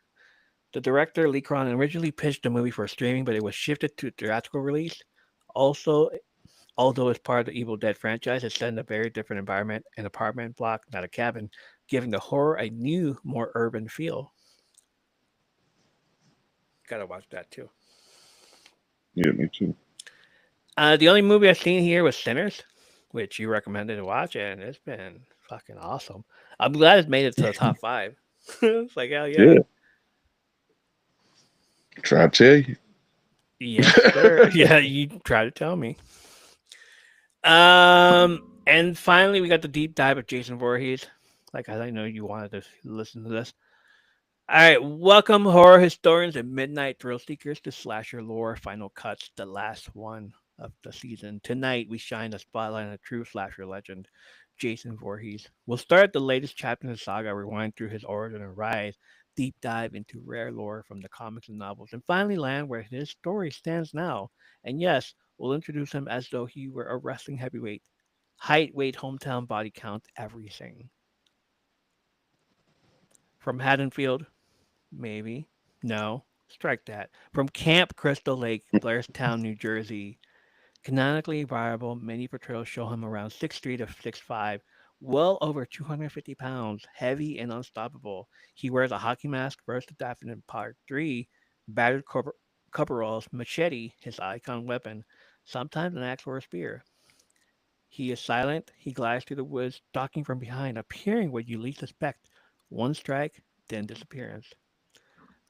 The director, Lee Cron, originally pitched the movie for streaming, but it was shifted to theatrical release. Also, although it's part of the Evil Dead franchise, it's set in a very different environment, an apartment block, not a cabin, giving the horror a new, more urban feel. Gotta watch that too. Yeah, me too. The only movie I've seen here was Sinners, which you recommended to watch, and it's been fucking awesome. I'm glad it's made it to the top five. It's like, hell yeah. Yeah. Try to tell you. Yes, sir. Yeah, you try to tell me. And finally, we got the deep dive of Jason Voorhees. Like I know you wanted to listen to this. All right, welcome horror historians and midnight thrill seekers to Slasher Lore Final Cuts, the last one of the season. Tonight, we shine a spotlight on a true slasher legend, Jason Voorhees. We'll start the latest chapter in the saga, rewind through his origin and rise, deep dive into rare lore from the comics and novels, and finally land where his story stands now. And yes, we'll introduce him as though he were a wrestling heavyweight. Height, weight, hometown, body count, everything. From Haddonfield, maybe. No, strike that. From Camp Crystal Lake, Blairstown, New Jersey. Canonically viable, many portrayals show him around 6'3 to 6'5, well over 250 pounds, heavy and unstoppable. He wears a hockey mask, first adapted in Part 3, battered coveralls, machete, his icon weapon, sometimes an axe or a spear. He is silent, he glides through the woods, stalking from behind, appearing where you least suspect. One strike, then disappearance.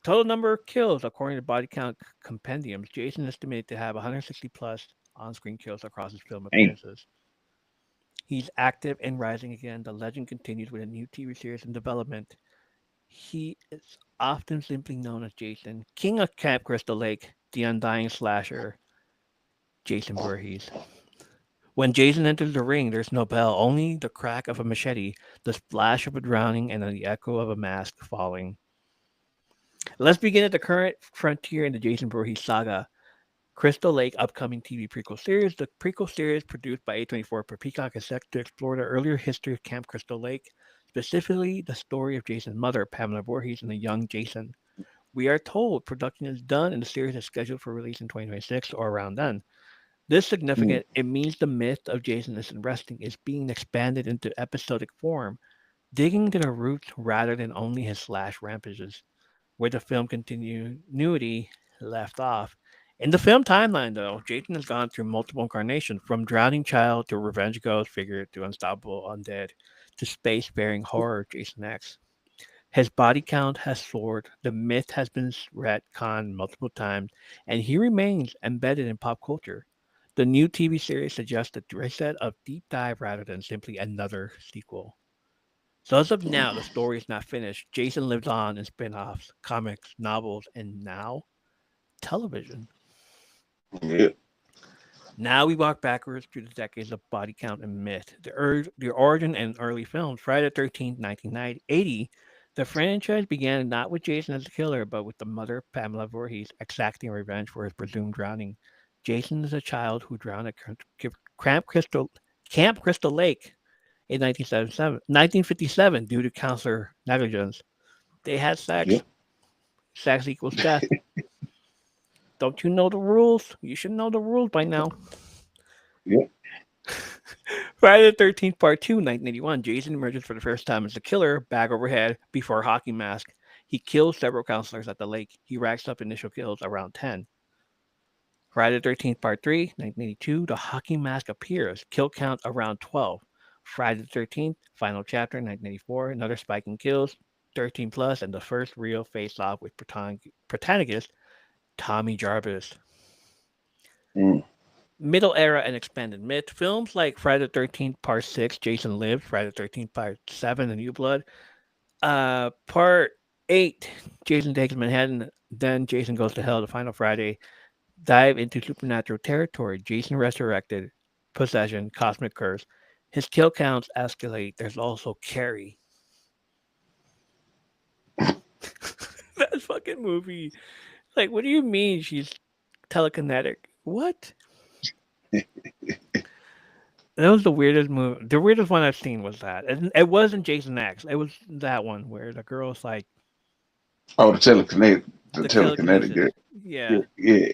Total number of kills, according to Body Count Compendiums, Jason is estimated to have 160 plus on-screen kills across his film Ain't. appearances. He's active and rising again. The legend continues with a new TV series in development. He is often simply known as Jason, King of Camp Crystal Lake, the undying slasher, Jason Voorhees. When Jason enters the ring, there's no bell, only the crack of a machete, the splash of a drowning, and the echo of a mask falling. Let's begin at the current frontier in the Jason Voorhees saga. Crystal Lake upcoming TV prequel series. The prequel series produced by A24 for Peacock is set to explore the earlier history of Camp Crystal Lake, specifically the story of Jason's mother, Pamela Voorhees, and the young Jason. We are told production is done and the series is scheduled for release in 2026 or around then. This is significant. It means the myth of Jason isn't resting, is being expanded into episodic form, digging to the roots rather than only his slash rampages, where the film continuity left off. In the film timeline, though, Jason has gone through multiple incarnations, from drowning child to revenge ghost figure to unstoppable undead to space-faring horror Jason X. His body count has soared, the myth has been retconned multiple times, and he remains embedded in pop culture. The new TV series suggests a reset of deep dive rather than simply another sequel. So as of now, the story is not finished. Jason lives on in spin-offs, comics, novels, and now television. Yeah. Now we walk backwards through the decades of body count and myth. The origin and early films. Friday the 13th, 1980, the franchise began not with Jason as the killer, but with the mother, Pamela Voorhees, exacting revenge for his presumed drowning. Jason is a child who drowned at Camp Crystal Lake in 1957, due to counselor negligence. They had sex. Yeah. Sex equals death. Don't you know the rules? You should know the rules by now. Yeah. Friday the 13th, Part 2, 1981. Jason emerges for the first time as a killer, bag over head, before a hockey mask. He kills several counselors at the lake. He racks up initial kills around 10. Friday the 13th, Part 3, 1982. The hockey mask appears. Kill count around 12. Friday the 13th, final chapter, 1984. Another spike in kills, 13 plus, and the first real face off with protagonist Tommy Jarvis. Mm. Middle era and expanded myth. Films like Friday the 13th, Part 6, Jason Lives, Friday the 13th, Part 7, The New Blood. Part 8, Jason Takes Manhattan, then Jason Goes to Hell, The Final Friday. Dive into supernatural territory. Jason Resurrected, Possession, Cosmic Curse. His kill counts escalate. There's also Carrie. That fucking movie. Like, what do you mean she's telekinetic? What? That was the weirdest movie. The weirdest one I've seen was that. And it wasn't Jason X. It was that one where the girl's like Oh, the the telekinetic telekinesis. girl. Yeah. Yeah,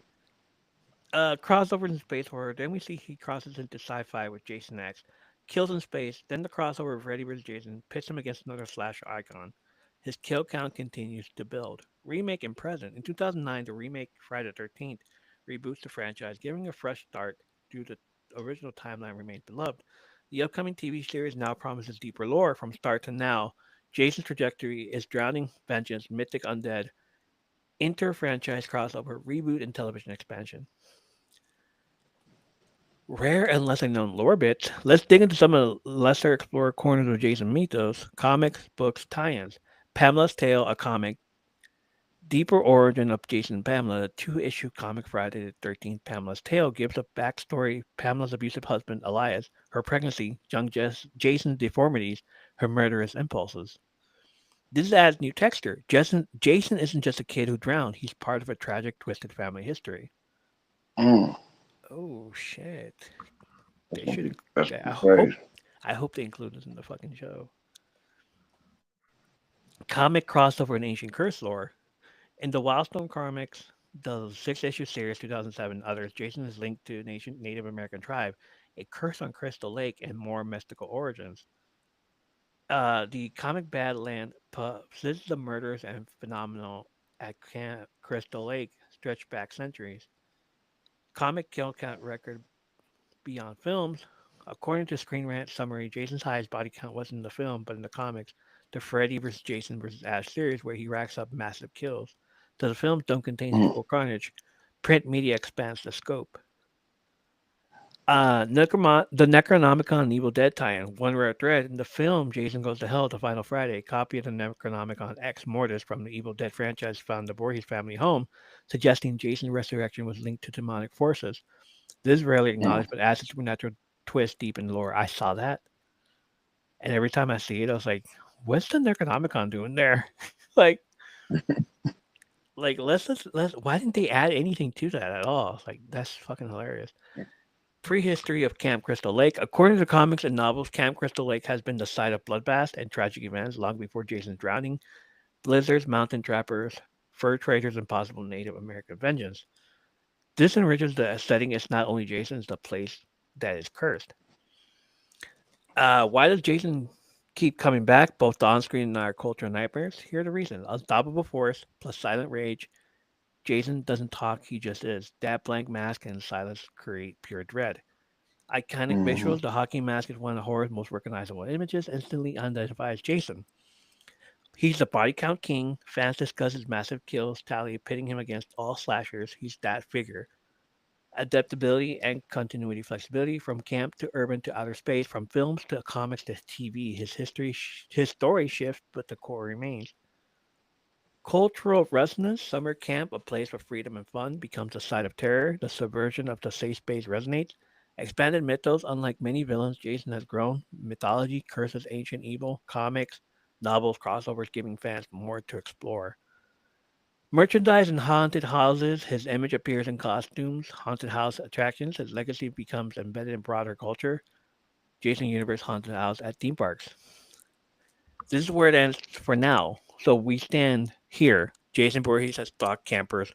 yeah. Crossover in space horror. Then we see he crosses into sci-fi with Jason X. Kills in space. Then the crossover of Freddy vs. Jason pits him against another slasher icon. His kill count continues to build. Remake and present. In 2009, the remake Friday the 13th reboots the franchise, giving a fresh start due to the original timeline remains beloved. The upcoming TV series now promises deeper lore from start to now. Jason's trajectory is drowning vengeance, mythic undead, inter-franchise crossover, reboot, and television expansion. Rare and lesser known lore bits. Let's dig into some of the lesser explored corners of Jason mythos, comics, books, tie-ins. Pamela's Tale, a comic. Deeper origin of Jason and Pamela, the two-issue comic Friday the 13th Pamela's Tale gives a backstory Pamela's abusive husband, Elias, her pregnancy, young Jason's deformities, her murderous impulses. This adds new texture. Jason isn't just a kid who drowned, he's part of a tragic, twisted family history. Mm. Oh, shit. They should. That's I the hope. phrase. I hope they include this in the fucking show. Comic crossover in ancient curse lore. In the Wildstorm comics, the six-issue series, 2007, others, Jason is linked to an ancient Native American tribe, a curse on Crystal Lake, and more mystical origins. The comic Badland since the murders and phenomenal at Camp Crystal Lake stretch back centuries. Comic kill count record beyond films. According to Screen Rant summary, Jason's highest body count wasn't in the film, but in the comics, the Freddy vs. Jason vs. Ash series, where he racks up massive kills. So the films don't contain his Mm. full carnage. Print media expands the scope. The Necronomicon and Evil Dead tie-in, one rare thread. In the film Jason Goes to Hell, The Final Friday, a copy of the Necronomicon Ex Mortis from the Evil Dead franchise found the Voorhees family home, suggesting Jason's resurrection was linked to demonic forces. This is rarely Mm. acknowledged, but adds a supernatural twist deep in lore. I saw that, and every time I see it, I was like, "What's the Necronomicon doing there?" like, let's. Why didn't they add anything to that at all? Like, that's fucking hilarious. Prehistory of Camp Crystal Lake. According to comics and novels, Camp Crystal Lake has been the site of bloodbaths and tragic events long before Jason's drowning, blizzards, mountain trappers, fur traders, and possible Native American vengeance. This enriches the setting. It's not only Jason's the place that is cursed. Why does Jason keep coming back, both the on-screen and our cultural nightmares? Here's the reason. Unstoppable force plus silent rage. Jason doesn't talk, he just is. That blank mask and silence create pure dread. Iconic Mhm. visuals, the hockey mask is one of horror's most recognizable images, instantly identifies Jason. He's the body count king. Fans discuss his massive kills tally, pitting him against all slashers. He's that figure. Adaptability and continuity flexibility from camp to urban to outer space, from films to comics to TV. His story shifts, but the core remains. Cultural resonance, summer camp, a place for freedom and fun, becomes a site of terror. The subversion of the safe space resonates. Expanded mythos, unlike many villains, Jason has grown. Mythology, curses, ancient evil, comics, novels, crossovers, giving fans more to explore. Merchandise and haunted houses, his image appears in costumes, haunted house attractions, his legacy becomes embedded in broader culture. Jason Universe Haunted House at theme parks. This is where it ends for now. So we stand here. Jason Voorhees as Doc Campers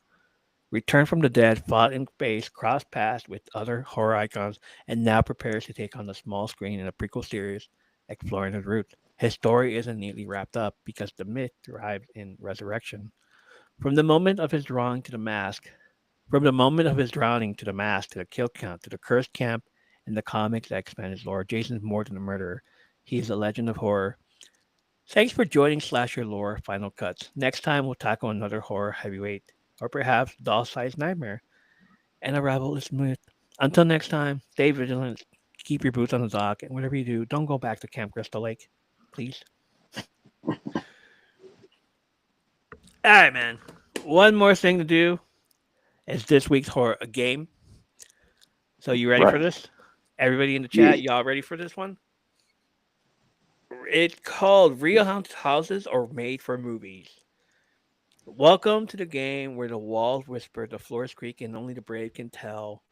returned from the dead, fought in space, crossed paths with other horror icons, and now prepares to take on the small screen in a prequel series exploring his roots. His story isn't neatly wrapped up because the myth thrives in resurrection. From the moment of his drawing to the mask, from the moment of his drowning to the mask to the kill count to the cursed camp and the comics that expand his lore, Jason's more than a murderer. He's a legend of horror. Thanks for joining Slasher Lore Final Cuts. Next time we'll tackle another horror heavyweight, or perhaps doll-sized nightmare, and unravel this myth. Until next time, stay vigilant, keep your boots on the dock, and whatever you do, don't go back to Camp Crystal Lake, please. All right, man. One more thing to do is this week's horror a game. So you ready for Right. this? Everybody in the Yeah. chat, y'all ready for this one? It's called Real Haunted Houses or Made for Movies. Welcome to the game where the walls whisper, the floors creak, and only the brave can tell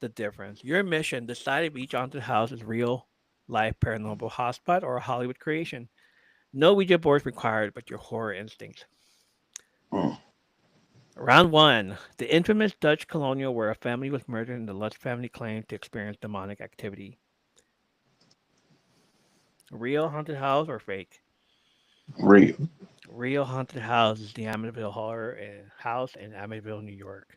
the difference. Your mission: decide if each haunted house is real life paranormal hotspot or a Hollywood creation. No Ouija boards required, but your horror instincts. Mm. Round one: the infamous Dutch colonial where a family was murdered and the Lutz family claimed to experience demonic activity. Real haunted house or fake? Real. Real haunted house is the Amityville Horror House in Amityville, New York.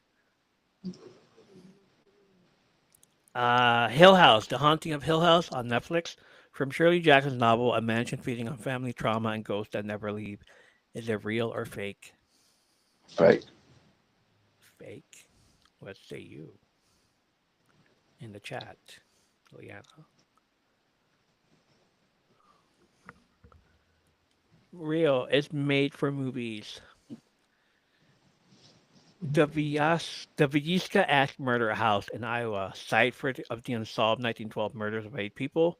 Hill House, The Haunting of Hill House on Netflix. From Shirley Jackson's novel, a mansion feeding on family trauma and ghosts that never leave. Is it real or fake? Fake. Fake. What say you in the chat, Liana? Real. It's made for movies. The Viyiska Ash Murder House in Iowa, site of the unsolved 1912 murders of 8 people.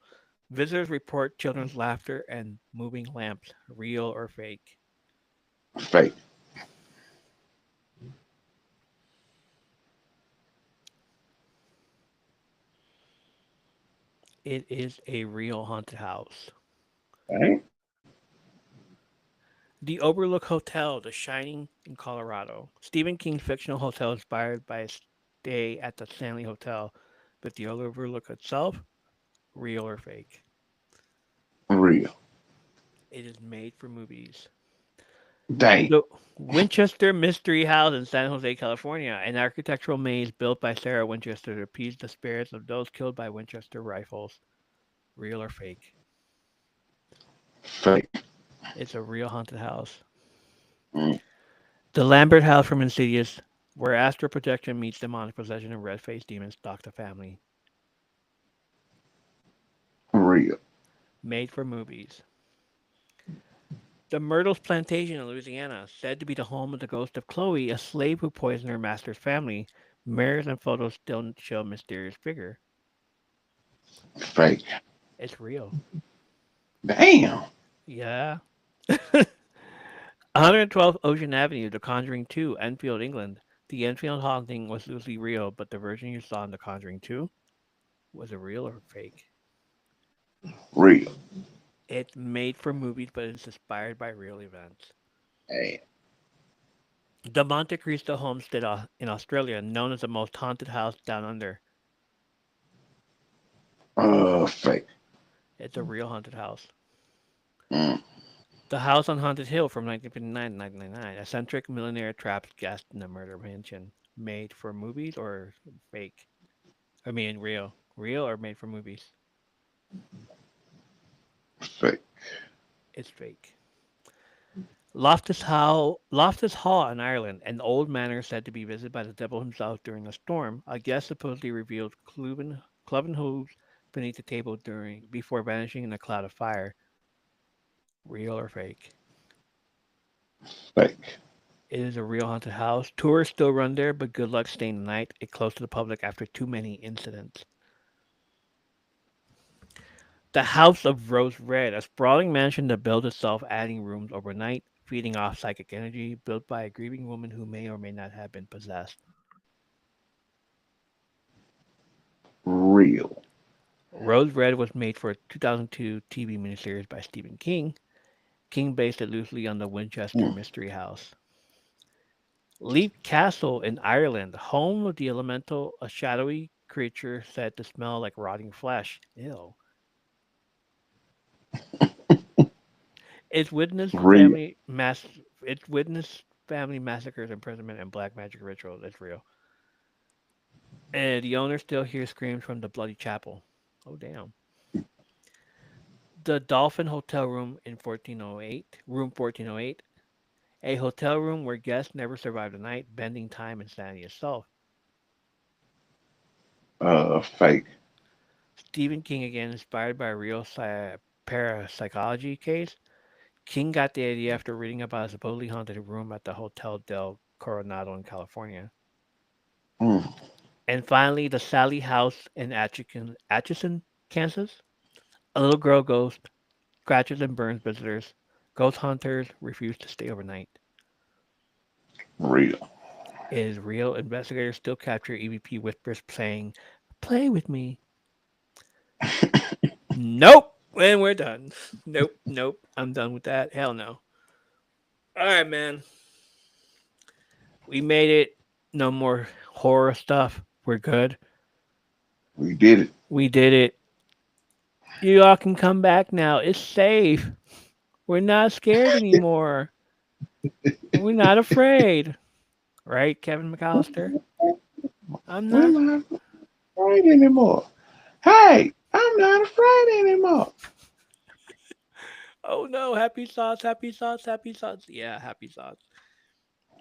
Visitors report children's laughter and moving lamps. Real or fake? Fake. It is a real haunted house. Right? The Overlook Hotel, The Shining in Colorado. Stephen King's fictional hotel inspired by a stay at the Stanley Hotel, but the Overlook itself, real or fake? Real. It is made for movies. Dang. The Winchester Mystery House in San Jose, California, an architectural maze built by Sarah Winchester to appease the spirits of those killed by Winchester rifles. Real or fake? Fake. It's a real haunted house. Mm. The Lambert House from Insidious, where astral projection meets demonic possession and red-faced demons stalk the family. Real. Made for movies. The Myrtles Plantation in Louisiana, said to be the home of the ghost of Chloe, a slave who poisoned her master's family. Mirrors and photos still show mysterious figure. Fake. It's real. Damn. Yeah. 112 Ocean Avenue, The Conjuring 2, Enfield, England. The Enfield haunting was loosely real, but the version you saw in The Conjuring 2, was it real or fake? Real. It's made for movies, but it's inspired by real events. Hey. The Monte Cristo homestead in Australia, known as the most haunted house down under. Fake. It's a real haunted house. Mm. The House on Haunted Hill from 1959 to 1999. Eccentric millionaire traps guest in a murder mansion. Made for movies or fake? I mean, real. Real or made for movies? Fake. It's fake. Loftus Hall in Ireland, an old manor said to be visited by the devil himself during a storm. A guest supposedly revealed cloven hooves beneath the table before vanishing in a cloud of fire. Real or fake? Fake. It is a real haunted house. Tours still run there, but good luck staying the night. It closed to the public after too many incidents. The House of Rose Red, a sprawling mansion that builds itself, adding rooms overnight, feeding off psychic energy, built by a grieving woman who may or may not have been possessed. Real. Rose Red was made for a 2002 TV miniseries by Stephen King. King based it loosely on the Winchester Mm. Mystery House. Leap Castle in Ireland, home of the elemental, a shadowy creature said to smell like rotting flesh. Ew. It's witnessed Real. family mass. It's witnessed family massacres, imprisonment, and black magic rituals. That's real. And the owner still hears screams from the bloody chapel. Oh damn. The Dolphin Hotel Room in 1408, room 1408, a hotel room where guests never survive the night, bending time and sanity itself. Fake. Stephen King again, inspired by a real parapsychology case. King got the idea after reading about a supposedly haunted room at the Hotel del Coronado in California. Mm. And finally, the Sally House in Atchison, Kansas. A little girl ghost scratches and burns visitors. Ghost hunters refuse to stay overnight. Real. Is real. Investigators still capture EVP whispers saying, "Play with me." Nope. And we're done. Nope. Nope. I'm done with that. Hell no. All right, man. We made it. No more horror stuff. We're good. We did it. We did it. You all can come back now. It's safe. We're not scared anymore. We're not afraid. Right, Kevin McAllister? I'm We're not. not afraid anymore. Hey, I'm not afraid anymore. Oh no, happy sauce, happy sauce, happy sauce. Yeah, happy sauce.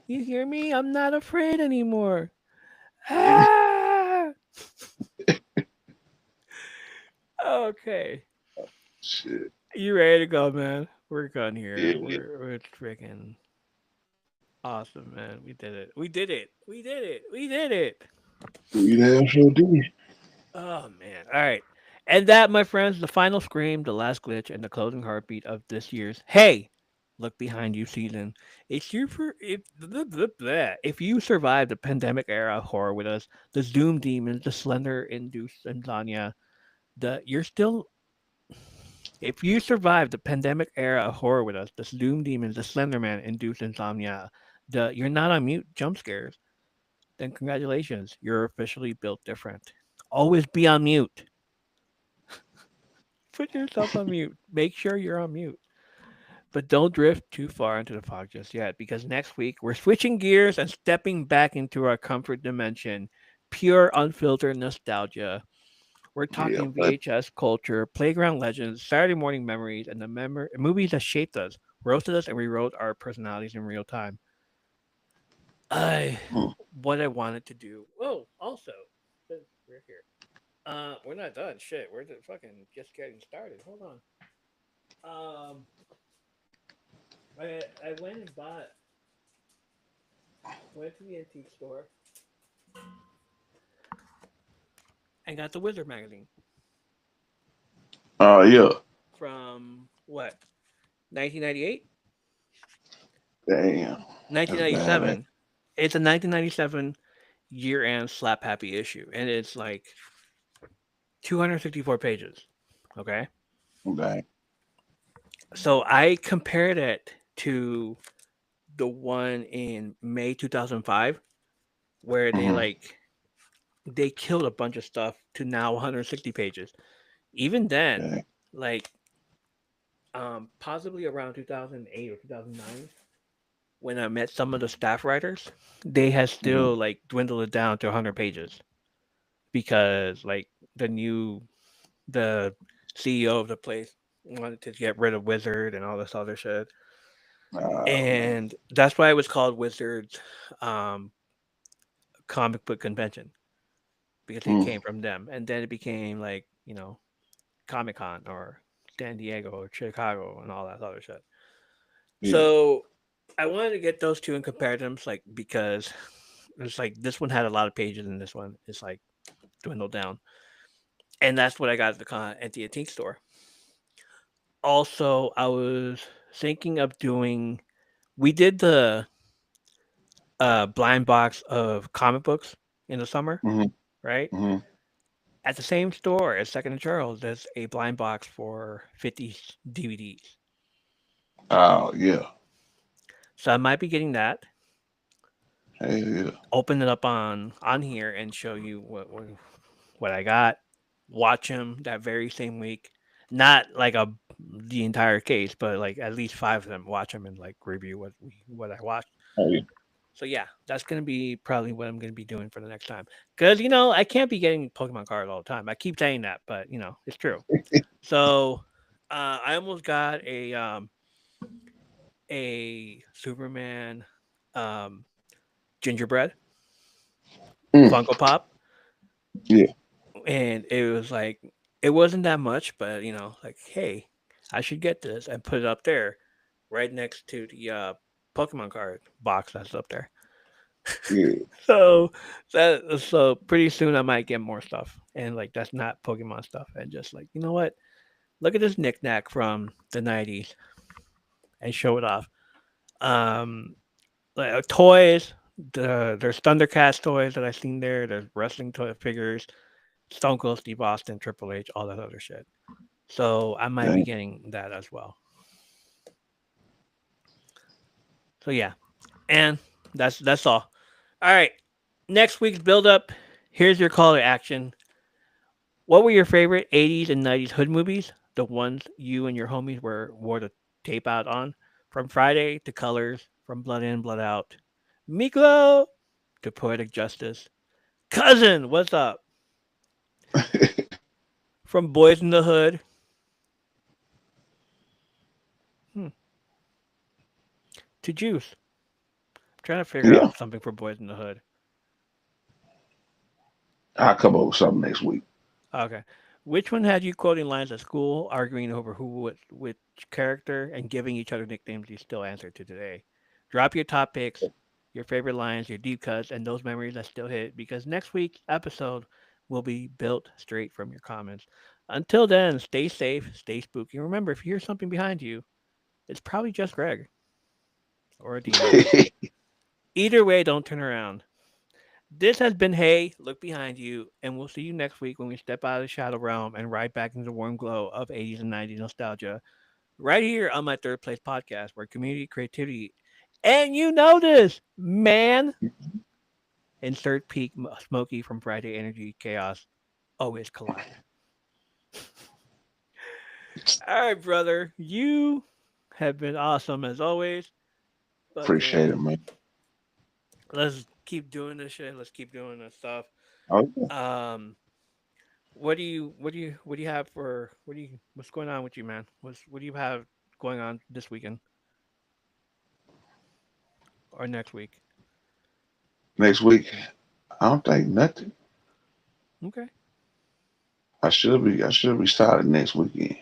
You hear me? I'm not afraid anymore. Ah! Okay. Shit. You ready to go, man? We're done Yeah. here. We're freaking awesome, man. We did it. We did it. We did it. We did it. We damn sure did. Oh man. All right. And that, my friends, the final scream, the last glitch, and the closing heartbeat of this year's Hey, Look Behind You season. If you if you survived the pandemic era of horror with us, the Zoom demons, the slender induced insomnia, the you're still if you survived the pandemic era of horror with us, the Zoom demons, the Slenderman induced insomnia, the you're not on mute jump scares, then congratulations, you're officially built different. Always be on mute. Put yourself on mute. Make sure you're on mute. But don't drift too far into the fog just yet, because next week we're switching gears and stepping back into our comfort dimension. Pure, unfiltered nostalgia. We're Yeah, talking but VHS culture, playground legends, Saturday morning memories, and the movies that shaped us, roasted us, and rewrote our personalities in real time. I mm, what I wanted to do. Oh, also, since we're here, we're not done. Shit, we're just fucking just getting started. Hold on. Um, I went and went to the antique store and got the Wizard magazine yeah. from what 1998, Damn. That's bad. 1997. It's a 1997 year end slap happy issue, and it's like 264 pages. Okay, Dang. so I compared it to the one in May 2005 where Mm-hmm. they killed a bunch of stuff to now 160 pages. Even then, Dang. like possibly around 2008 or 2009 when I met some of the staff writers, they had Mm-hmm. still like dwindled it down to 100 pages because like the new the CEO of the place wanted to get rid of Wizard and all this other shit. Oh man. And that's why it was called Wizards um, Comic Book Convention because it Mm. came from them. And then it became like, Comic Con or San Diego or Chicago and all that other shit. Yeah. So I wanted to get those two and compare them, like because it's like this one had a lot of pages and this one is like dwindled down, and that's what I got at the antique store. Also, I was thinking of doing. We did the blind box of comic books in the summer, Mm-hmm. right? Mm-hmm. At the same store as Second and Charles, there's a blind box for 50 DVDs. Oh yeah. So I might be getting that. Hell yeah. Open it up on here and show you what I got. Watch them that very same week. Not like the entire case, but like at least five of them. Watch them and like review what I watched. Oh yeah. So yeah, that's gonna be probably what I'm gonna be doing for the next time. Cause I can't be getting Pokemon cards all the time. I keep saying that, but it's true. So I almost got a Superman um, gingerbread Mm, Funko Pop, yeah. and it was like it wasn't that much, but like hey, I should get this and put it up there, right next to the Pokemon card box that's up there. Yeah. So so pretty soon I might get more stuff, and like that's not Pokemon stuff, and just like what, look at this knickknack from the '90s and show it off. Um, like toys. There's Thundercats toys that I've seen there. There's wrestling toy figures, Stone Cold Steve Austin, Triple H, all that other shit. So I might be Dang. getting that as well. So yeah, and that's all. All right, next week's build up. Here's your call to action. What were your favorite '80s and '90s hood movies? The ones you and your homies wore the tape out on, from Friday to Colors, from Blood In Blood Out, Miklo to Poetic Justice. Cousin, what's up? From Boys in the Hood. Hmm. To Juice. I'm trying to figure Yeah. out something for Boys in the Hood. I'll come up with something next week. Okay. Which one had you quoting lines at school, arguing over which character, and giving each other nicknames you still answer to today? Drop your top picks, your favorite lines, your deep cuts, and those memories that still hit, because next week's episode will be built straight from your comments. Until then, stay safe, stay spooky. Remember, if you hear something behind you, it's probably just Greg or a demon. Either way, don't turn around. This has been Hey, Look Behind You, and we'll see you next week when we step out of the shadow realm and right back into the warm glow of 80s and 90s nostalgia, right here on my third place podcast, where community, creativity, and you know this, man, insert peak Smokey from Friday Energy Chaos always collide. All right, brother, you have been awesome as always. Appreciate it, Fucking, man. let's keep doing this shit. Let's keep doing this stuff. Oh yeah. Um, what do you have for what's going on with you, man? What do you have going on this weekend or next week? Next week, I don't think nothing. Okay. I should be started next weekend.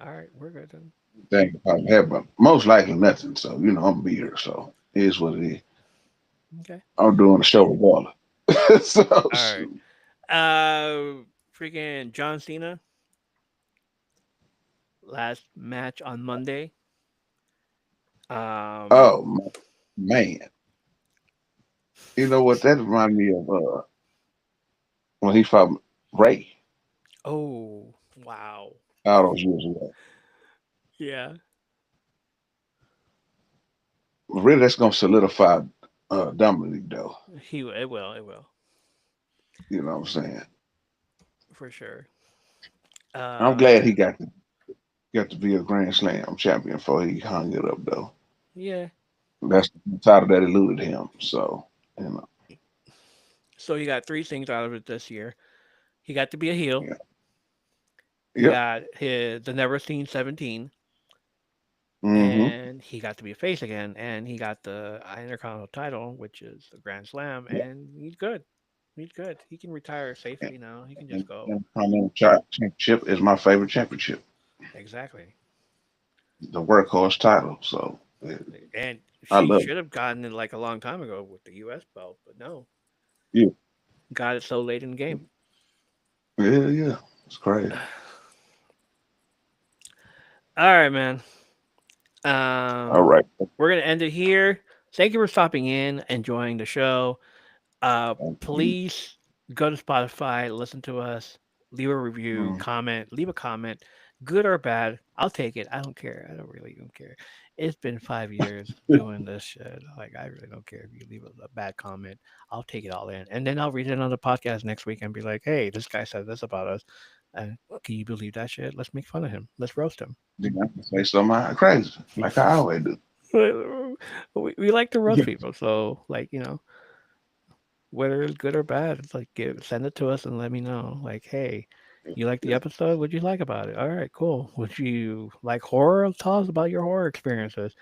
All right, we're good then. Think if I have, but most likely nothing. So I'm gonna be here. So it is what it is. Okay. I'm doing a show regardless. So All right. shoot. Freaking John Cena last match on Monday. Um. Oh man, you know what? That reminded me of when he fought Ray Oh wow. all those years ago. Yeah. Really, that's gonna solidify Dominic though. It will. It will You know what I'm saying? for sure. I'm glad he Uh. got to be a Grand Slam champion before he hung it up though. Yeah. That's the title that eluded him. So you know, So he got three things out of it this year. He got to be a heel. yeah, He yep. got the Never Seen 17, Mm-hmm. and he got to be a face again, and he got the Intercontinental title, which is a Grand Slam, Yep. and he's good. He's good. He can retire safely now. He can just go. And Continental Championship is my favorite championship, Exactly. the workhorse title. So And I he love it. should have gotten it like a long time ago with the U.S. belt, but no, Yeah, got it so late in the game. yeah. It's crazy. All right, man. All Um, right. we're gonna end it here. Thank you for stopping in, enjoying the show. Thank you. Please Go to Spotify, listen to us, leave a review, comment, leave a comment, good or bad. I'll take it. I don't care. I don't really don't care. It's been 5 years doing this shit. Like I really don't care if you leave a bad comment. I'll take it all in, and then I'll read it on the podcast next week and be like, "Hey, this guy said this about us. Can you believe that shit? Let's make fun of him. Let's roast him." You know, say something crazy, like I always do. We like to roast people, so like whether it's good or bad, it's like send it to us and let me know. Like, hey, you like the episode? What'd you like about it? All right, cool. Would you like horror? Tell us about your horror experiences.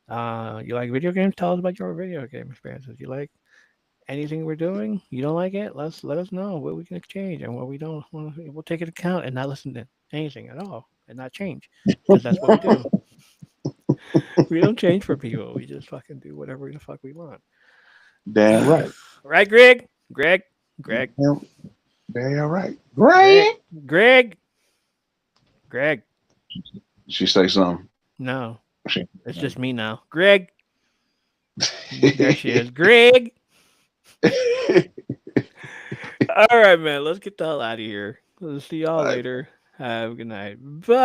You like video games? Tell us about your video game experiences. You like anything we're doing? You don't like it? Let us know what we can exchange and what we don't. We'll take it into account and not listen to anything at all and not change because that's what we do. We don't change for people. We just fucking do whatever the fuck we want. Damn right. Right, Greg? Greg? Damn right. Greg? Greg? She say something. No. It's just me now. Greg? There she is. Greg? All right, man. Let's get the hell out of here. We'll see y'all later. Have a good night. Bye.